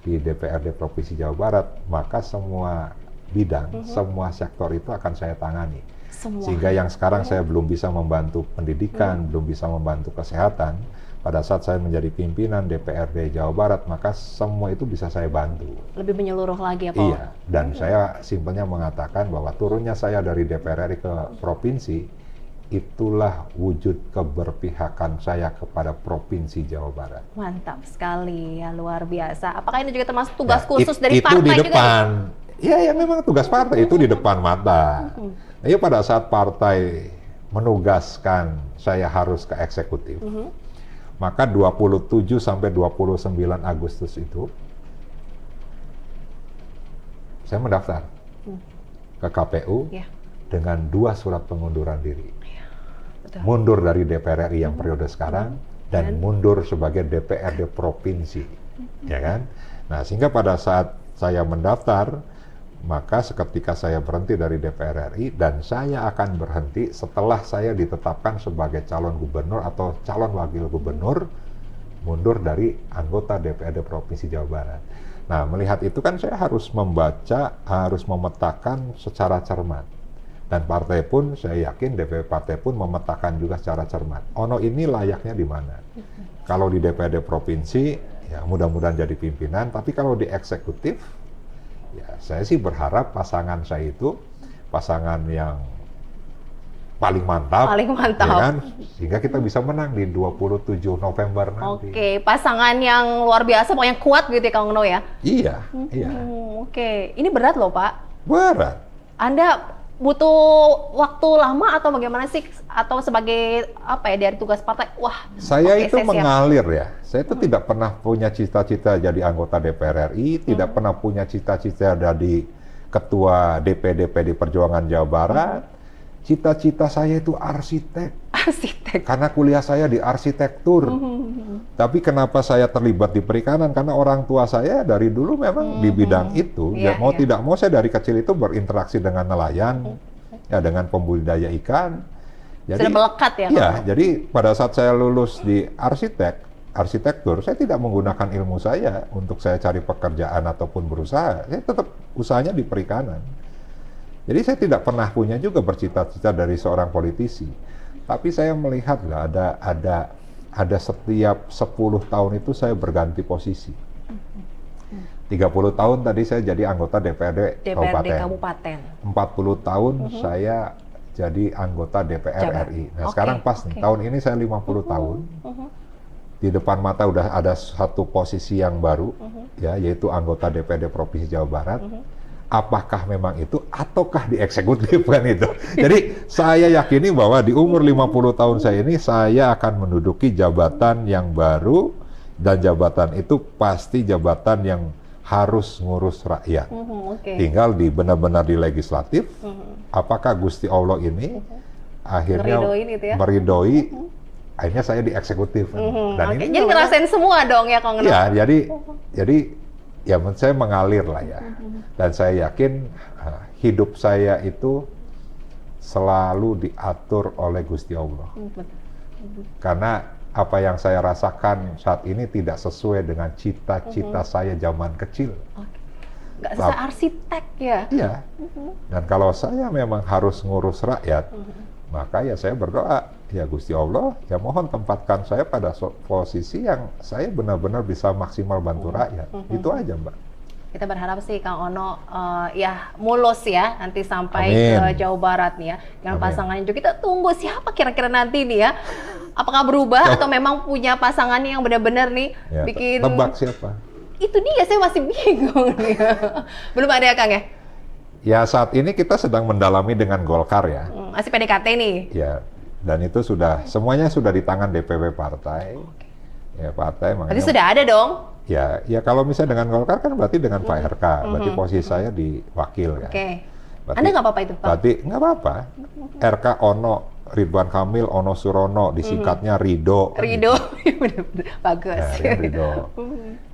di DPRD Provinsi Jawa Barat, maka semua bidang, semua sektor itu akan saya tangani. Sehingga yang sekarang saya belum bisa membantu pendidikan, belum bisa membantu kesehatan, pada saat saya menjadi pimpinan DPRD Jawa Barat, maka semua itu bisa saya bantu. Lebih menyeluruh lagi ya Pak? Iya, dan saya simpelnya mengatakan bahwa turunnya saya dari DPR RI ke provinsi, itulah wujud keberpihakan saya kepada Provinsi Jawa Barat. Mantap sekali ya, luar biasa. Apakah ini juga termasuk tugas Ya, khusus dari itu partai di juga? depan. Ya memang tugas partai itu di depan mata. Nah, ya pada saat partai menugaskan saya harus ke eksekutif, maka 27 sampai 29 Agustus itu saya mendaftar ke KPU dengan 2 surat pengunduran diri. Betul. Mundur dari DPR RI yang periode sekarang dan mundur sebagai DPRD provinsi, ya kan? Nah, sehingga pada saat saya mendaftar, maka seketika saya berhenti dari DPR RI dan saya akan berhenti setelah saya ditetapkan sebagai calon gubernur atau calon wakil gubernur, mundur dari anggota DPRD Provinsi Jawa Barat. Nah, melihat itu kan saya harus membaca, harus memetakan secara cermat. Dan partai pun, saya yakin DPP partai pun memetakan juga secara cermat. Ono ini layaknya di mana? Kalau di DPRD Provinsi, ya mudah-mudahan jadi pimpinan, tapi kalau di eksekutif, ya saya sih berharap pasangan saya itu pasangan yang paling mantap, Paling mantap. ya kan? Sehingga kita bisa menang di 27 November nanti. Oke, pasangan yang luar biasa, pokoknya kuat gitu ya Kang Ono ya? Iya, iya. Oke, ini berat loh Pak. Berat. Anda butuh waktu lama atau bagaimana sih? Atau sebagai apa ya dari tugas partai? Wah, Saya oke, itu siap. mengalir ya. Saya itu tidak pernah punya cita-cita jadi anggota DPR RI, tidak pernah punya cita-cita jadi ketua DPD PD Perjuangan Jawa Barat. Cita-cita saya itu arsitek. Arsitek. Karena kuliah saya di arsitektur. Tapi kenapa saya terlibat di perikanan? Karena orang tua saya dari dulu memang di bidang itu. Iya, Mau iya. tidak mau saya dari kecil itu berinteraksi dengan nelayan, ya dengan pembudidaya ikan. Sudah melekat ya? Iya, Kang? jadi pada saat saya lulus di arsitektur, saya tidak menggunakan ilmu saya untuk saya cari pekerjaan ataupun berusaha. Saya tetap usahanya di perikanan. Jadi saya tidak pernah punya juga bercita-cita dari seorang politisi. Tapi saya melihat lah ada setiap 10 tahun itu saya berganti posisi. 30 tahun tadi saya jadi anggota DPRD Kabupaten. 40 tahun saya jadi anggota DPR Jabar. RI. Nah, Oke, sekarang pas nih, tahun ini saya 50 tahun. Di depan mata udah ada satu posisi yang baru, ya, yaitu anggota DPRD Provinsi Jawa Barat. Apakah memang itu, ataukah di eksekutif kan itu. Jadi, saya yakini bahwa di umur 50 tahun saya ini, saya akan menduduki jabatan yang baru, dan jabatan itu pasti jabatan yang harus ngurus rakyat. Oke. Tinggal di benar-benar di legislatif, apakah Gusti Allah ini akhirnya Ngeridoin itu ya? meridoi, akhirnya saya di eksekutif. Dan Oke, ini jadi ngerasain semua dong ya Kang Ono? ya, jadi ya menurut saya mengalir lah ya. Dan saya yakin hidup saya itu selalu diatur oleh Gusti Allah. Karena apa yang saya rasakan saat ini tidak sesuai dengan cita-cita saya zaman kecil. Nggak se-arsitek ya? Iya. Dan kalau saya memang harus ngurus rakyat, maka ya saya berdoa, ya Gusti Allah, ya mohon tempatkan saya pada posisi yang saya benar-benar bisa maksimal bantu rakyat. Itu aja, Mbak. Kita berharap sih Kang Ono ya mulus ya nanti sampai Amin. ke Jawa Barat nih ya dengan Amin. pasangannya juga. Kita tunggu siapa kira-kira nanti nih ya, apakah berubah atau memang punya pasangannya yang benar-benar nih Ya, bikin tebak siapa? itu dia, saya masih bingung nih. Belum ada ya Kang ya? Ya saat ini kita sedang mendalami dengan Golkar ya. Masih PDKT nih. Ya, dan itu semuanya sudah di tangan DPP partai. Ya partai Berarti makanya. sudah ada dong. Ya kalau misalnya dengan Golkar kan berarti dengan Pak RK, berarti posisi saya di wakil kan. Oke. Berarti- Anda nggak apa-apa itu Pak? Berarti nggak apa-apa. RK Ono Ridwan Kamil Ono Surono, disingkatnya Rido. Rido, bener-bener bagus. Ya, dia Rido.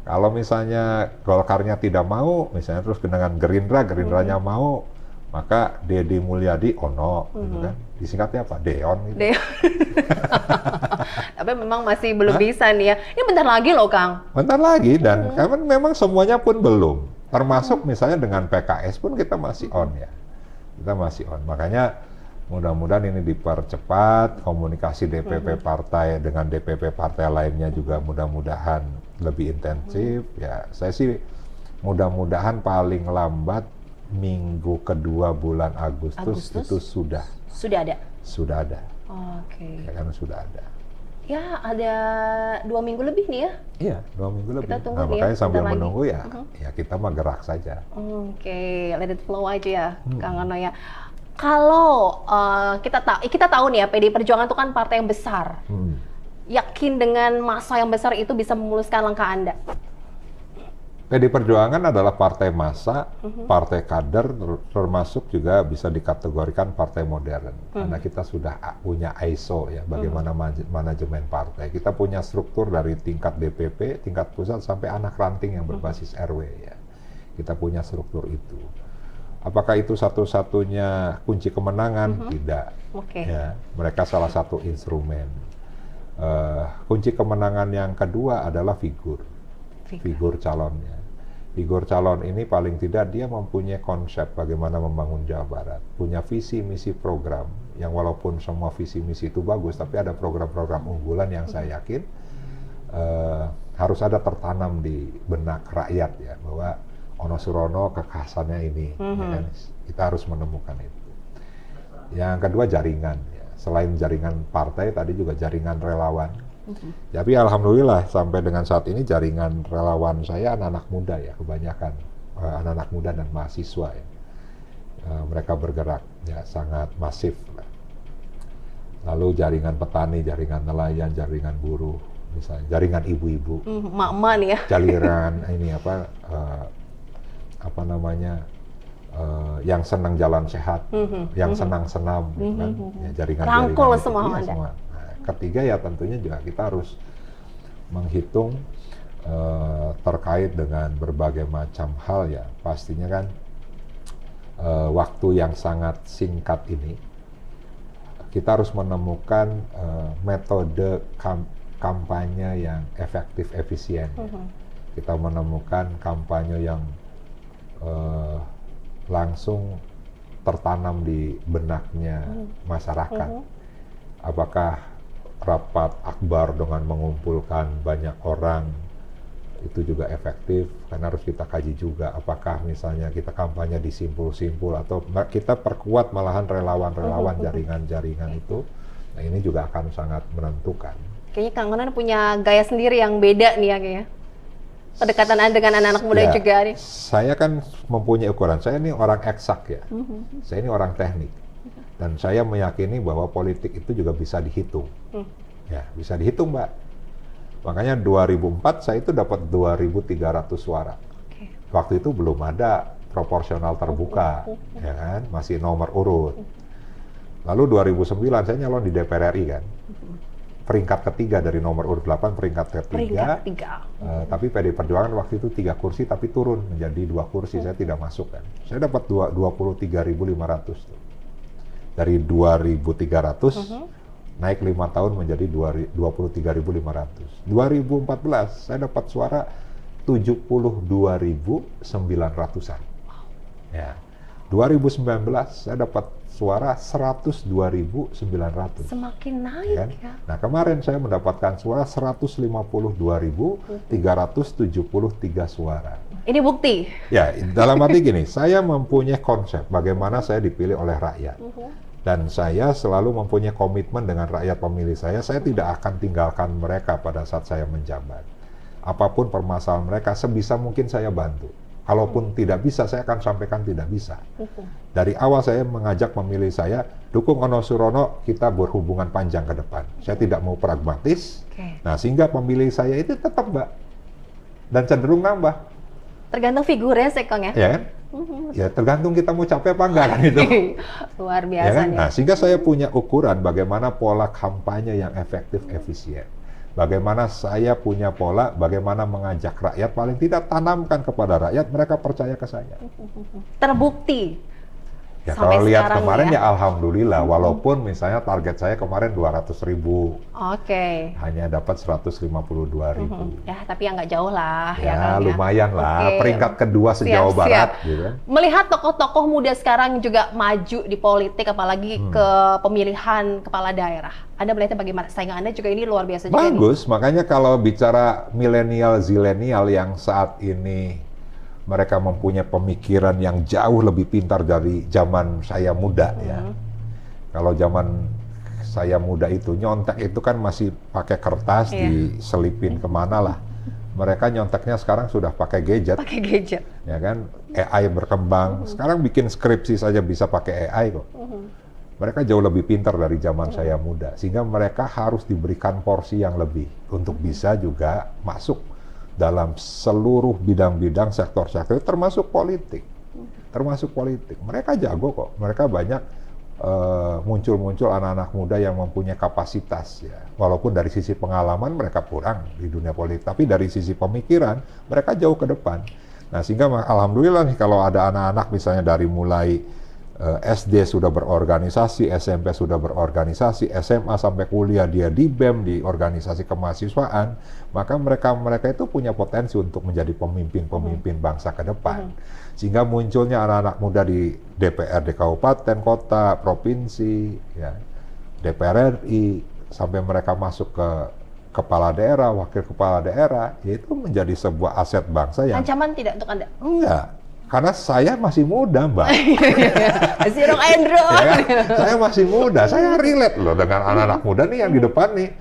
Kalau misalnya Golkarnya tidak mau, misalnya terus dengan Gerindranya mau, maka Deddy Mulyadi Ono, gitu kan. Disingkatnya apa? Deon. Gitu. Deh. Tapi memang masih belum bisa nih ya. Ini bentar lagi loh Kang. Bentar lagi, dan karena memang semuanya pun belum. Termasuk misalnya dengan PKS pun kita masih on ya. Kita masih on. Makanya mudah-mudahan ini dipercepat, komunikasi DPP partai dengan DPP partai lainnya juga mudah-mudahan lebih intensif. Ya, saya sih mudah-mudahan paling lambat minggu kedua bulan Agustus. Itu sudah Sudah ada. ada. Oke. Ya kan sudah ada. Ya, ada 2 minggu lebih nih ya. Iya, 2 minggu lebih. Kita tunggu Nah, nih ya, makanya sambil bentar lagi. menunggu ya, ya kita mah gerak saja. Oke, let it flow aja ya, Kang Ono ya. Kalau kita tahu nih ya, PDI Perjuangan itu kan partai yang besar. Yakin dengan massa yang besar itu bisa memuluskan langkah Anda? PDI Perjuangan adalah partai massa, partai kader, termasuk juga bisa dikategorikan partai modern. Karena kita sudah punya ISO ya, bagaimana manajemen partai. Kita punya struktur dari tingkat DPP, tingkat pusat, sampai anak ranting yang berbasis RW ya. Kita punya struktur itu. Apakah itu satu-satunya kunci kemenangan? Tidak. Ya, mereka salah satu instrumen. Kunci kemenangan yang kedua adalah figur calonnya. Figur calon ini paling tidak dia mempunyai konsep bagaimana membangun Jawa Barat, punya visi misi program yang walaupun semua visi misi itu bagus, tapi ada program-program unggulan yang saya yakin harus ada tertanam di benak rakyat ya, bahwa Ono Surono kekhasannya ini, ya kan? Kita harus menemukan itu. Yang kedua jaringan, ya. Selain jaringan partai, tadi juga jaringan relawan. Tapi alhamdulillah sampai dengan saat ini jaringan relawan saya anak-anak muda ya, kebanyakan anak-anak muda dan mahasiswa ya. Mereka bergerak ya sangat masif. Lalu jaringan petani, jaringan nelayan, jaringan buruh, misalnya jaringan ibu-ibu, mak-mak nih ya. jaringan ini apa namanya, yang senang jalan sehat, yang senang senam, gitu kan? Ya, jaringan-jaringan rangkul itu, semua iya, Anda. semua. Nah, ketiga ya tentunya juga kita harus menghitung terkait dengan berbagai macam hal ya. Pastinya kan waktu yang sangat singkat ini kita harus menemukan metode kampanye yang efektif, efisien. Kita menemukan kampanye yang langsung tertanam di benaknya masyarakat. Apakah rapat akbar dengan mengumpulkan banyak orang itu juga efektif? Karena harus kita kaji juga apakah misalnya kita kampanye di simpul-simpul atau kita perkuat malahan relawan-relawan jaringan-jaringan itu. Nah, ini juga akan sangat menentukan. Kayaknya Kang Ono punya gaya sendiri yang beda nih ya kayaknya. Pendekatan Anda dengan anak-anak muda Ya, juga nih. saya kan mempunyai ukuran. Saya ini orang eksak ya. Saya ini orang teknik. Dan saya meyakini bahwa politik itu juga bisa dihitung. Ya, bisa dihitung, Mbak. Makanya 2004 saya itu dapat 2.300 suara. Waktu itu belum ada proporsional terbuka, ya kan? Masih nomor urut. Lalu 2009 saya nyalon di DPR RI kan. Peringkat ketiga dari nomor urut 8, peringkat ketiga. Tapi PDI Perjuangan waktu itu 3 kursi, tapi turun menjadi 2 kursi. Saya tidak masuk kan. Saya dapat 23.500 tuh. Dari 2.300 naik 5 tahun menjadi 23.500. 2014 saya dapat suara 72.900-an. Ya. 2019 saya dapat suara 102.900. Semakin naik kan? ya. Nah, kemarin saya mendapatkan suara 152.373 suara. Ini bukti. Ya, dalam arti gini, saya mempunyai konsep bagaimana saya dipilih oleh rakyat. Dan saya selalu mempunyai komitmen dengan rakyat pemilih saya tidak akan tinggalkan mereka pada saat saya menjabat. Apapun permasalahan mereka, sebisa mungkin saya bantu. Kalaupun tidak bisa, saya akan sampaikan tidak bisa. Dari awal saya mengajak pemilih saya, dukung Ono Surono, kita berhubungan panjang ke depan. Saya tidak mau pragmatis, nah sehingga pemilih saya itu tetap, Mbak. Dan cenderung nambah. Tergantung figurnya sih, Kang ya? Ya kan? Ya tergantung kita mau capek apa enggak kan itu. Luar Ya biasa kan? nih. Nah, sehingga saya punya ukuran bagaimana pola kampanye yang efektif, efisien. Bagaimana saya punya pola, bagaimana mengajak rakyat, paling tidak tanamkan kepada rakyat, mereka percaya ke saya. Terbukti. Ya Sampai kalau lihat sekarang kemarin ya. ya alhamdulillah, walaupun misalnya target saya kemarin 200.000, Oke. hanya dapat 152.000. Ya, tapi ya nggak jauh lah. Ya, Kang, lumayan lah, Oke. peringkat kedua se-Jawa Siap, Barat. siap. Gitu kan. Melihat tokoh-tokoh muda sekarang juga maju di politik, apalagi ke pemilihan kepala daerah. Anda melihatnya bagaimana? Saingan Anda juga ini luar biasa juga nih. Bagus, makanya kalau bicara milenial, zilenial yang saat ini mereka mempunyai pemikiran yang jauh lebih pintar dari zaman saya muda ya. Kalau zaman saya muda itu, nyontek itu kan masih pakai kertas, diselipin kemana lah. Mereka nyonteknya sekarang sudah pakai gadget. Pakai gadget. Ya kan, AI berkembang. Sekarang bikin skripsi saja bisa pakai AI kok. Mereka jauh lebih pintar dari zaman saya muda, sehingga mereka harus diberikan porsi yang lebih untuk bisa juga masuk dalam seluruh bidang-bidang sektor-sektor, termasuk politik. Mereka jago kok, mereka banyak muncul-muncul anak-anak muda yang mempunyai kapasitas ya. Walaupun dari sisi pengalaman mereka kurang di dunia politik, tapi dari sisi pemikiran mereka jauh ke depan. Nah, sehingga alhamdulillah nih kalau ada anak-anak misalnya dari mulai SD sudah berorganisasi, SMP sudah berorganisasi, SMA sampai kuliah dia di BEM, di organisasi kemahasiswaan, maka mereka itu punya potensi untuk menjadi pemimpin-pemimpin bangsa ke depan. Sehingga munculnya anak-anak muda di DPRD kabupaten, kota, provinsi, ya, DPR RI, sampai mereka masuk ke kepala daerah, wakil kepala daerah, yaitu menjadi sebuah aset bangsa yang... Ancaman tidak untuk Anda? Enggak. Karena saya masih muda, Mbak. Masih rock and roll. Ya kan? Saya masih muda, saya relate loh dengan anak-anak muda nih yang di depan nih.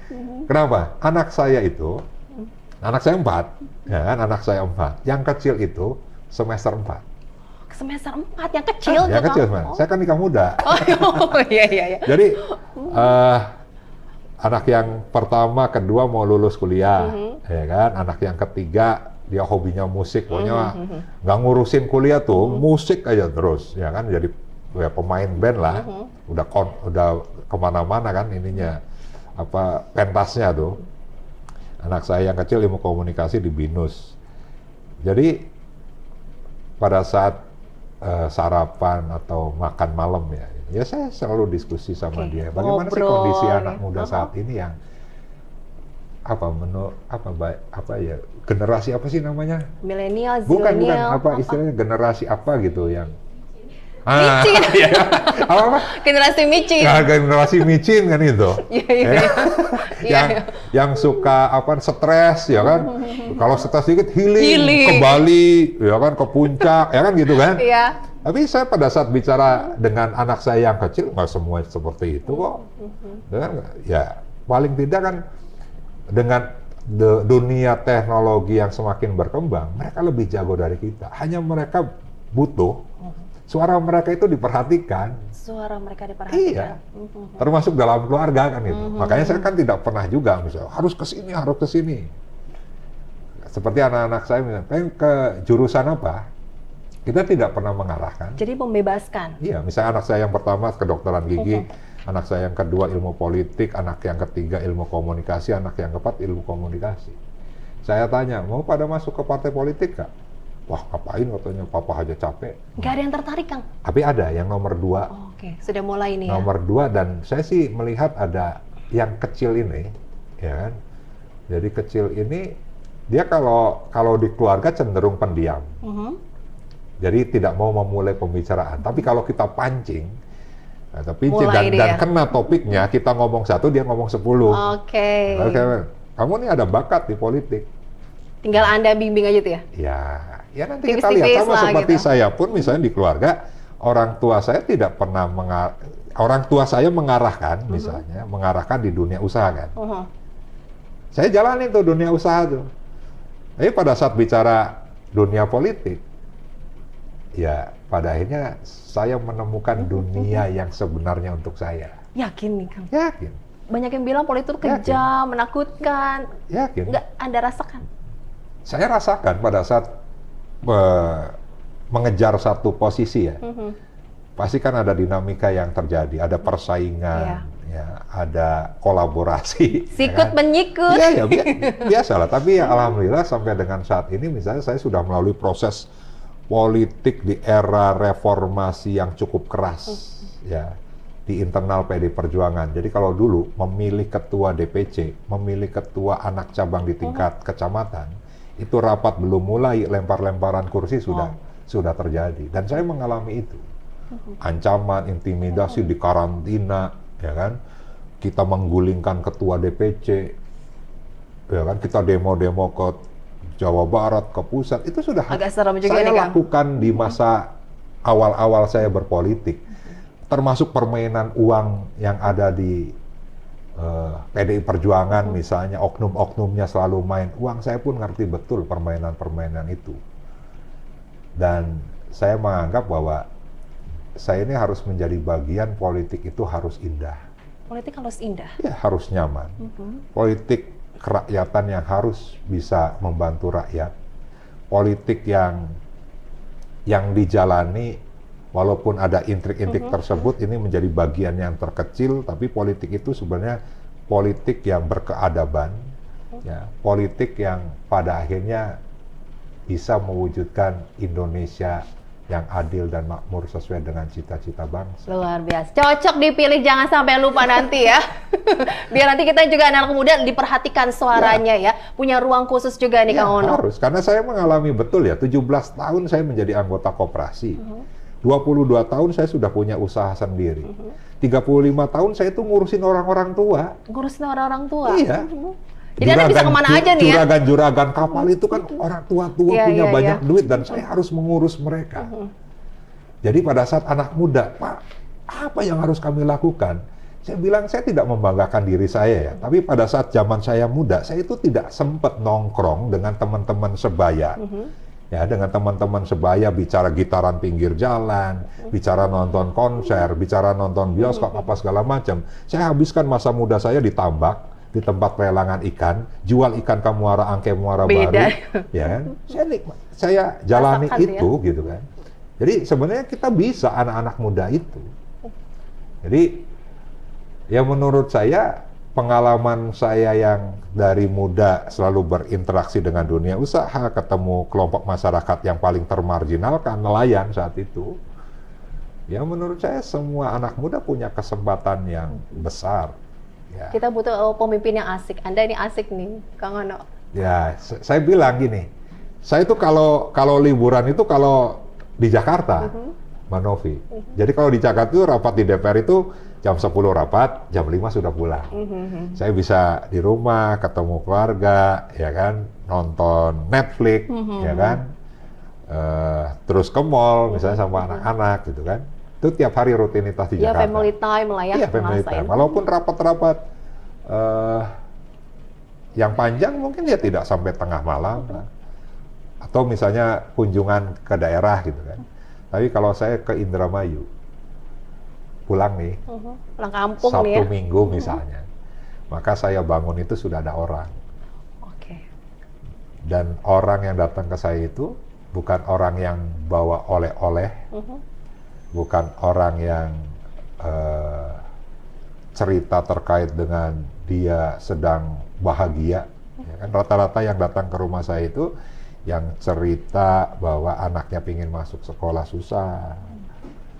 Kenapa? Anak saya 4, ya kan? Anak saya 4. Yang kecil itu semester 4. Semester 4, yang kecil tuh, yang kecil, Mas. Saya kan nikah muda. Oh, iya. Jadi, anak yang pertama, kedua mau lulus kuliah, ya kan? Anak yang ketiga, dia hobinya musik, pokoknya nggak ngurusin kuliah tuh, musik aja terus, ya kan, jadi ya, pemain band lah, udah kemana-mana kan ininya, pentasnya tuh. Anak saya yang kecil ilmu komunikasi di BINUS. Jadi pada saat sarapan atau makan malam ya saya selalu diskusi sama dia, bagaimana sih kondisi anak muda saat ini yang generasi apa sih namanya? Milenial, bukan istilahnya generasi apa gitu yang micin. Generasi micin. Nah, generasi micin kan itu. Iya. Yang suka stres ya kan. Kalau stres dikit healing, ke Bali ya kan, ke puncak ya kan gitu kan. Iya. Tapi saya pada saat bicara dengan anak saya yang kecil nggak semua seperti itu kok. Ya paling tidak kan dengan dunia teknologi yang semakin berkembang, mereka lebih jago dari kita. Hanya mereka butuh suara mereka itu diperhatikan. Suara mereka diperhatikan. Iya. Termasuk dalam keluarga kan itu. Makanya saya kan tidak pernah juga misalnya harus ke sini. Seperti anak-anak saya misalnya, pengen ke jurusan apa? Kita tidak pernah mengarahkan. Jadi membebaskan. Iya, misalnya anak saya yang pertama kedokteran gigi, anak saya yang kedua ilmu politik, anak yang ketiga ilmu komunikasi, anak yang keempat ilmu komunikasi. Saya tanya, mau pada masuk ke partai politik nggak? Wah, ngapain katanya, papa aja capek. Nggak ada yang tertarik, Kang? Tapi ada yang nomor 2. Oh, oke, sudah mulai nih ya. Nomor 2, dan saya sih melihat ada yang kecil ini, ya kan. Jadi kecil ini, dia kalau di keluarga cenderung pendiam. Jadi tidak mau memulai pembicaraan. Tapi kalau kita pancing, dan kena topiknya, kita ngomong 1, dia ngomong 10. Oke. Kamu nih ada bakat di politik. Tinggal Anda bimbing aja tuh ya? Ya nanti kita lihat, sama seperti gitu. Saya pun misalnya di keluarga, orang tua saya tidak pernah orang tua saya mengarahkan, misalnya, mengarahkan di dunia usaha kan. Saya jalanin tuh dunia usaha tuh. Tapi pada saat bicara dunia politik, ya pada akhirnya saya menemukan dunia yang sebenarnya untuk saya. Yakin nih, Kang? Yakin. Banyak yang bilang politik kejam, menakutkan. Yakin. Nggak Anda rasakan? Saya rasakan pada saat mengejar satu posisi ya. Pasti kan ada dinamika yang terjadi, ada persaingan, ya, ada kolaborasi. Sikut menyikut. Iya, biasalah. Tapi ya alhamdulillah sampai dengan saat ini misalnya saya sudah melalui proses politik di era reformasi yang cukup keras, ya, di internal PD Perjuangan. Jadi kalau dulu memilih ketua DPC, memilih ketua anak cabang di tingkat kecamatan, itu rapat belum mulai, lempar-lemparan kursi sudah terjadi. Dan saya mengalami itu. Ancaman, intimidasi, di karantina, ya kan? Kita menggulingkan ketua DPC, ya kan? Kita demo-demo ke Jawa Barat, ke pusat, itu sudah agak serem juga saya nih, lakukan di masa awal-awal saya berpolitik. Termasuk permainan uang yang ada di PDI Perjuangan misalnya, oknum-oknumnya selalu main uang, saya pun ngerti betul permainan-permainan itu. Dan saya menganggap bahwa saya ini harus menjadi bagian politik itu harus indah. Politik harus indah. Ya, harus nyaman. Politik kerakyatan yang harus bisa membantu rakyat. Politik yang dijalani walaupun ada intrik-intrik tersebut, ini menjadi bagian yang terkecil, tapi politik itu sebenarnya politik yang berkeadaban, ya, politik yang pada akhirnya bisa mewujudkan Indonesia yang adil dan makmur sesuai dengan cita-cita bangsa. Luar biasa. Cocok dipilih, jangan sampai lupa nanti ya. Biar nanti kita juga anak muda diperhatikan suaranya ya. Punya ruang khusus juga nih Kang Ono. Harus, karena saya mengalami betul ya, 17 tahun saya menjadi anggota koperasi. 22 tahun saya sudah punya usaha sendiri. 35 tahun saya tuh ngurusin orang-orang tua. Ngurusin orang-orang tua? Iya. Jadi Anda bisa kemana aja nih ya? Juragan-juragan kapal itu kan orang tua-tua punya banyak duit dan saya harus mengurus mereka. Jadi pada saat anak muda, Pak, apa yang harus kami lakukan? Saya bilang saya tidak membanggakan diri saya ya. Tapi pada saat zaman saya muda, saya itu tidak sempat nongkrong dengan teman-teman sebaya. Ya, dengan teman-teman sebaya bicara gitaran pinggir jalan, bicara nonton konser, bicara nonton bioskop, apa segala macam. Saya habiskan masa muda saya di tambak, di tempat pelelangan ikan, jual ikan ke Muara Angke, Muara Baru, ya kan? Saya jalani itu, gitu kan. Jadi sebenarnya kita bisa, anak-anak muda itu. Jadi ya menurut saya, pengalaman saya yang dari muda selalu berinteraksi dengan dunia usaha, ketemu kelompok masyarakat yang paling termarginalkan, nelayan saat itu, ya menurut saya semua anak muda punya kesempatan yang besar. Ya. Kita butuh pemimpin yang asik. Anda ini asik nih, Kang Ono. Ya, saya bilang gini, saya itu kalau liburan itu kalau di Jakarta, Mbak Novi. Jadi kalau di Jakarta itu rapat di DPR itu jam 10 rapat, jam 5 sudah pulang. Saya bisa di rumah, ketemu keluarga, ya kan, nonton Netflix, ya kan, terus ke mall, misalnya sama anak-anak, gitu kan. Itu tiap hari rutinitas di Jakarta. Ya, family time lah ya. Iya, family time. Walaupun rapat-rapat yang panjang mungkin ya tidak sampai tengah malam, atau misalnya kunjungan ke daerah, gitu kan. Tapi kalau saya ke Indramayu, pulang nih, pulang kampung Sabtu nih ya. Minggu misalnya, maka saya bangun itu sudah ada orang. Dan orang yang datang ke saya itu bukan orang yang bawa oleh-oleh, bukan orang yang cerita terkait dengan dia sedang bahagia. Ya kan? Rata-rata yang datang ke rumah saya itu yang cerita bahwa anaknya pingin masuk sekolah susah.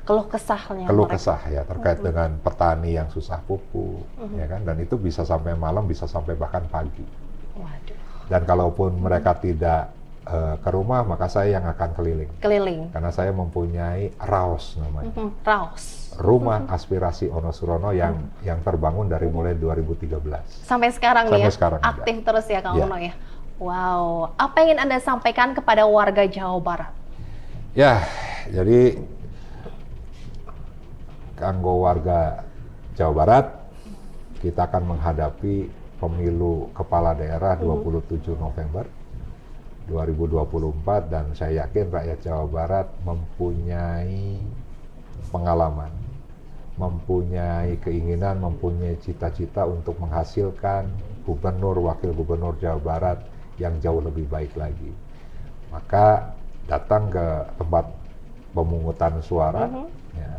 Keluh kesahnya. Keluh kesah ya, terkait dengan petani yang susah pupuk, ya kan, dan itu bisa sampai malam, bisa sampai bahkan pagi. Waduh. Dan kalaupun mereka tidak ke rumah, maka saya yang akan keliling. Karena saya mempunyai RAOS namanya. RAOS. Rumah Aspirasi Ono Surono yang terbangun dari mulai 2013. Sampai sekarang nih ya, sekarang aktif terus ya Kang Ono ya. Wow, apa yang ingin Anda sampaikan kepada warga Jawa Barat? Ya, jadi kanggo warga Jawa Barat, kita akan menghadapi pemilu kepala daerah 27 November 2024, dan saya yakin rakyat Jawa Barat mempunyai pengalaman, mempunyai keinginan, mempunyai cita-cita untuk menghasilkan gubernur, wakil gubernur Jawa Barat yang jauh lebih baik lagi. Maka datang ke tempat pemungutan suara, ya,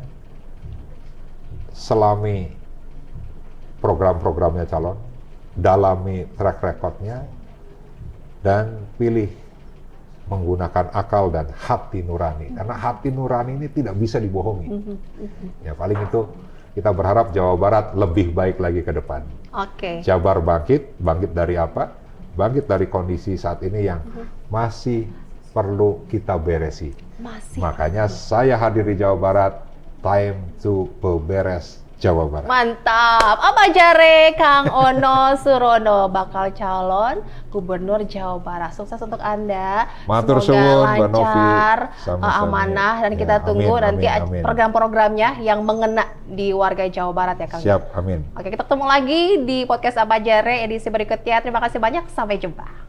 selami program-programnya calon, dalami track record-nya, dan pilih menggunakan akal dan hati nurani. Karena hati nurani ini tidak bisa dibohongi. Ya, paling itu kita berharap Jawa Barat lebih baik lagi ke depan. Jabar bangkit dari apa? Bangkit dari kondisi saat ini yang masih perlu kita beresi. Makanya saya hadir di Jawa Barat, time to beberes Jawa Barat. Mantap. Apa jare Kang Ono Surono bakal calon Gubernur Jawa Barat. Sukses untuk Anda. Matur Semoga suwun, Mbak Novi. lancar, Sama-sama. amanah, dan Ya, kita tunggu amin, nanti amin. program-programnya yang mengena di warga Jawa Barat ya Kang. Siap, amin. Oke, kita ketemu lagi di podcast Apa Jare edisi berikutnya. Terima kasih banyak. Sampai jumpa.